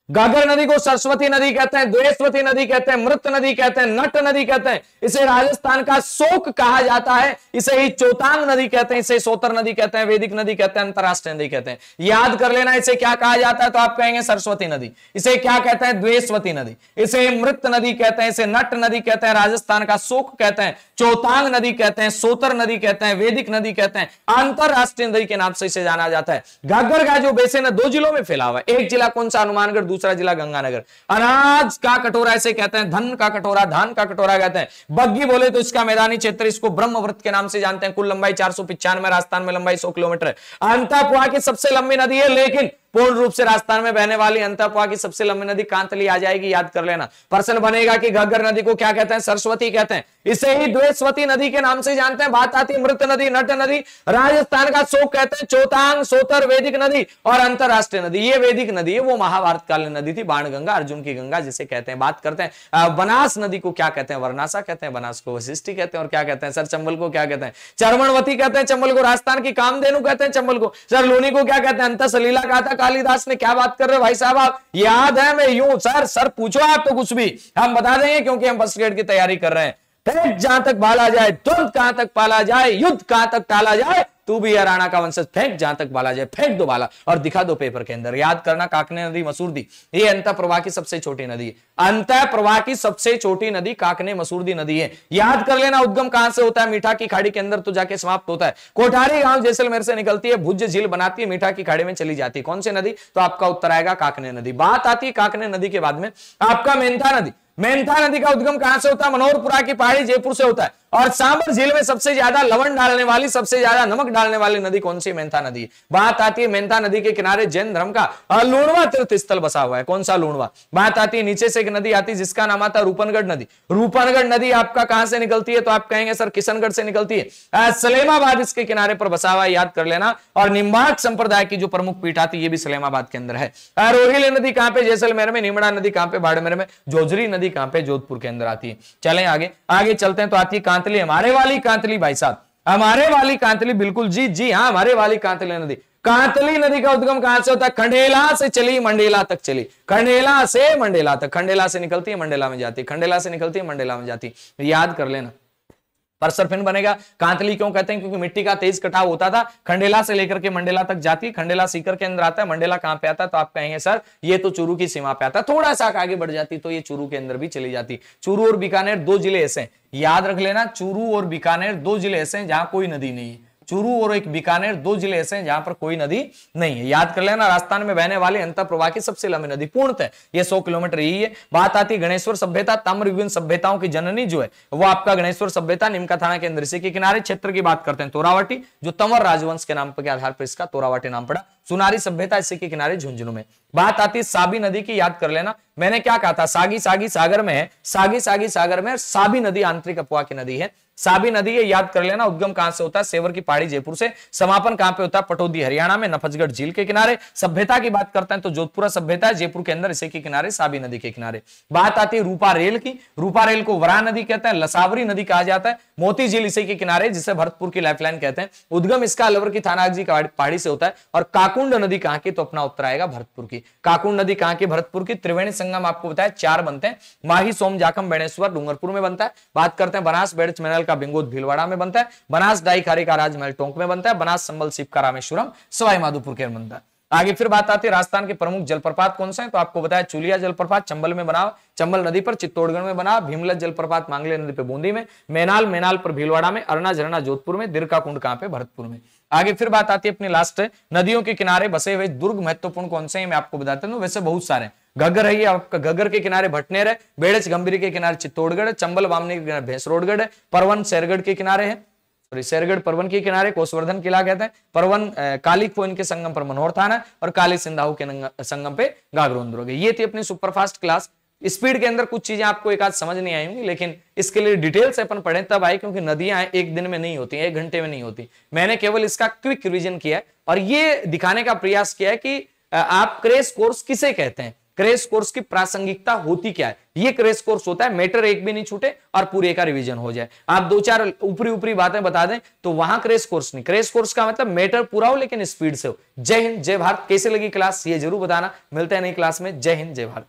घाघर नदी को सरस्वती नदी कहते हैं, द्वेस्वती नदी कहते हैं, मृत नदी कहते हैं, नट नदी कहते हैं, इसे राजस्थान का शोक कहा जाता है, इसे ही चौतांग नदी कहते हैं, इसे सोतर नदी कहते हैं, वैदिक नदी कहते हैं, अंतरराष्ट्रीय नदी कहते हैं। याद कर लेना, इसे क्या कहा जाता है? तो आप कहेंगे सरस्वती नदी। इसे क्या कहते हैं? द्वेस्वती नदी। इसे मृत नदी कहते हैं, इसे नट नदी कहते हैं, राजस्थान का शोक कहते हैं, चौतांग नदी कहते हैं, सोतर नदी कहते हैं, वैदिक नदी कहते हैं, अंतरराष्ट्रीय नदी के नाम से इसे जाना जाता है। घाघर का जो बेसिन है 2 जिलों में फैला हुआ है। एक जिला कौन सा? हनुमानगढ़, दूसरा जिला गंगानगर। अनाज का कटोरा इसे कहते हैं, धन का कटोरा, धान का कटोरा कहते हैं। बग्गी बोले तो इसका मैदानी क्षेत्र, इसको ब्रह्मवृत के नाम से जानते हैं। कुल लंबाई 495, राजस्थान में लंबाई 100 किलोमीटर है। अंतापुआ की सबसे लंबी नदी है, लेकिन पूर्ण रूप से राजस्थान में बहने वाली अंतापुआ की सबसे लंबी नदी कांतली आ जाएगी। याद कर लेना, प्रश्न बनेगा कि घग्गर नदी को क्या कहते हैं? सरस्वती कहते हैं। इसे ही द्वेस्वती नदी के नाम से जानते हैं। बात आती है मृत नदी, नट नदी, राजस्थान का शोक कहते हैं, चौतांग, सोतर, वैदिक नदी और अंतरराष्ट्रीय नदी। ये वैदिक नदी है, वो महाभारत कालीन नदी थी, बाण गंगा, अर्जुन की गंगा जिसे कहते हैं। बात करते हैं बनास नदी को क्या कहते हैं? वर्णासा कहते हैं, बनास को वशिष्ठी कहते हैं। और क्या कहते हैं सर? चंबल को क्या कहते हैं? चर्मणवती कहते हैं। चंबल को राजस्थान की कामधेनु कहते हैं। चंबल को सर लूनी को क्या कहते हैं? अंतसलीला कहा था कालिदास ने। क्या बात कर रहे हो भाई साहब आप? याद है? मैं यूं सर पूछो आप तो कुछ भी हम बता देंगे, क्योंकि हम फर्स्ट ग्रेड की तैयारी कर रहे हैं। फेंक जहां तक भाला जाए, द्वंद कहां तक पाला जाए, युद्ध कहां तक टाला जाए, तू भी है राणा का वंशज, फेंक जहां तक भाला जाए, फेंक दो भाला और दिखा दो पेपर के अंदर। याद करना, काकने नदी, मसूरदी, ये अंतः प्रवाह की सबसे छोटी नदी है। अंतः प्रवाह की सबसे छोटी नदी काकने मसूरदी नदी है। याद कर लेना, उद्गम कहां से होता है? मीठा की खाड़ी के अंदर तो जाके समाप्त होता है। कोठारी गांव जैसलमेर से निकलती है, भुज झील बनाती है, मीठा की खाड़ी में चली जाती है। कौन सी नदी? तो आपका उत्तर आएगा काकने नदी। बात आती है काकने नदी के बाद में आपका मेंथा नदी। मेंथा नदी का उद्गम कहां से होता है? मनोहरपुरा की पहाड़ी, जयपुर से होता है। और सांबर झील में सबसे ज्यादा लवण डालने वाली, सबसे ज्यादा नमक डालने वाली नदी कौन सी? मेंथा नदी। बात आती है मेंथा नदी के किनारे जैन धर्म का लूणवा तीर्थ स्थल बसा हुआ है। कौन सा? लूणवा। बात आती है नीचे से एक नदी आती है जिसका नाम आता है रूपनगढ़ नदी। रूपनगढ़ नदी आपका कहां से निकलती है? तो आप कहेंगे सर किशनगढ़ से निकलती है। सलेमाबाद इसके किनारे पर बसा हुआ है, याद कर लेना। और निम्बार्क संप्रदाय की जो प्रमुख पीठ आती है ये भी सलेमाबाद के अंदर है। रोहिली नदी कहां पे? जैसलमेर में। निमड़ा नदी कहां पे? बाड़मेर में। जोजरी नदी कहां पे? जोधपुर के अंदर आती है। चलें आगे चलते हैं तो आती है कांतली, हमारे वाली कांतली भाई साहब, हमारे वाली कांतली, बिल्कुल जी हाँ, हमारे वाली कांतली नदी। कांतली नदी का उद्गम कहां से होता है? खंडेला से चली, मंडेला तक चली। खंडेला से मंडेला तक, खंडेला से निकलती है, मंडेला में जाती है, खंडेला से निकलती है, मंडेला में जाती है। याद कर लेना। परसरफिन बनेगा। कांतली क्यों कहते हैं? क्योंकि मिट्टी का तेज कटाव होता था। खंडेला से लेकर के मंडेला तक जाती है। खंडेला सीकर के अंदर आता है। मंडेला कहां पे आता है? तो आप कहेंगे सर ये तो चूरू की सीमा पे आता है। थोड़ा सा आगे बढ़ जाती तो ये चूरू के अंदर भी चली जाती। चूरू और बीकानेर 2 जिले ऐसे हैं, याद रख लेना। चूरू और बीकानेर 2 जिले ऐसे हैं जहां कोई नदी नहीं है। चूरू और एक बीकानेर 2 जिले ऐसे हैं जहां पर कोई नदी नहीं है। याद कर लेना, राजस्थान में बहने वाली अंतः प्रवाह की सबसे लंबी नदी पूर्णतः ये 100 किलोमीटर यही है। बात आती गणेश्वर सभ्यता, ताम्रयुगीन सभ्यताओं की जननी जो है वो आपका गणेश्वर सभ्यता, निमका थाना के अंदर। इसी के किनारे क्षेत्र की बात करते हैं तोरावाटी, जो तंवर राजवंश के नाम के आधार पर इसका तोरावाटी नाम पड़ा। सुनारी सभ्यता इसी के किनारे झुंझुनू में। बात आती है साबी नदी की, याद कर लेना। मैंने क्या कहा था? सागी सागर में है, सागी सागर में। साबी नदी आंतरिक अफवाह की नदी है, साबी नदी है, याद कर लेना। उद्गम कहां से होता है? सेवर की पहाड़ी, जयपुर से। समापन कहां पे होता है? पटौदी, हरियाणा में, नफजगढ़ झील के किनारे। सभ्यता की बात करते हैं तो जोधपुरा सभ्यता है, जयपुर के अंदर, इसी के किनारे, साबी नदी के किनारे। बात आती है रूपा रेल की। रूपा रेल को वरा नदी कहते हैं, लसावरी नदी कहा जाता है। मोती झील इसी के किनारे, जिसे भरतपुर की लाइफलाइन कहते हैं। उद्गम इसका अलवर की थानाजी पहाड़ी से होता है। और काकुंड नदी कहां की? तो अपना उत्तर आएगा भरतपुर की। काकुंड नदी कहां की? भरतपुर की। त्रिवेणी संगम आपको बताया 4 बनते हैं, माही, सोम, जाखम, बेणेश्वर, डूंगरपुर में बनता है। बात करते हैं बनास बेड़च मेनल का बिंगोद भीलवाड़ा में बनता है। बनास डाई खारी का राजमहल टोंक में बनता है। बनास संबल सीप का रामेश्वरम सवाई माधोपुर के बनता है। आगे फिर बात आती है राजस्थान के प्रमुख जलप्रपात कौन से हैं? तो आपको बताया चुलिया जलप्रपात चंबल में बना, चंबल नदी पर, चित्तौड़गढ़ में बना। भीमलत जलप्रपात मांगले नदी पे बूंदी में। मेनाल पर भीलवाड़ा में। अरना झरना जोधपुर में। दिरका कुंड कहां पे? भरतपुर में। आगे फिर बात आती है अपनी लास्ट नदियों के किनारे बसे हुए दुर्ग महत्वपूर्ण कौन से हैं? मैं आपको बताता हूं, वैसे बहुत सारे। घग्गर है, आपका घग्गर के किनारे भटनेर है। बेड़च गंभीरी के किनारे चित्तौड़गढ़ है। चंबल बामनी के किनारे भैंसरोडगढ़ है। परवन शेरगढ़ के किनारे है, शेरगढ़ परवन के किनारे कोसवर्धन किला कहते हैं। परवन काली खोइन के संगम पर मनोहर थाना और काली सिंधाऊ के संगम पे गागरोन दुर्ग। ये थी अपनी सुपरफास्ट क्लास। स्पीड के अंदर कुछ चीजें आपको एक आध समझ नहीं आई होंगी, लेकिन इसके लिए डिटेल से अपन पढ़ें तब आए, क्योंकि नदियां एक दिन में नहीं होती, एक घंटे में नहीं होती। मैंने केवल इसका क्विक रिवीजन किया है और ये दिखाने का प्रयास किया है कि आप क्रैश कोर्स किसे कहते हैं, क्रैश कोर्स की प्रासंगिकता होती क्या है। ये क्रैश कोर्स होता है, मैटर एक भी नहीं छूटे और पूरे का रिवीजन हो जाए। आप दो चार ऊपरी ऊपरी बातें बता दें तो वहां क्रैश कोर्स नहीं। क्रैश कोर्स का मतलब मैटर पूरा हो लेकिन स्पीड से हो। जय हिंद जय भारत। कैसे लगी क्लास ये जरूर बताना। मिलते हैं नई क्लास में। जय हिंद जय भारत।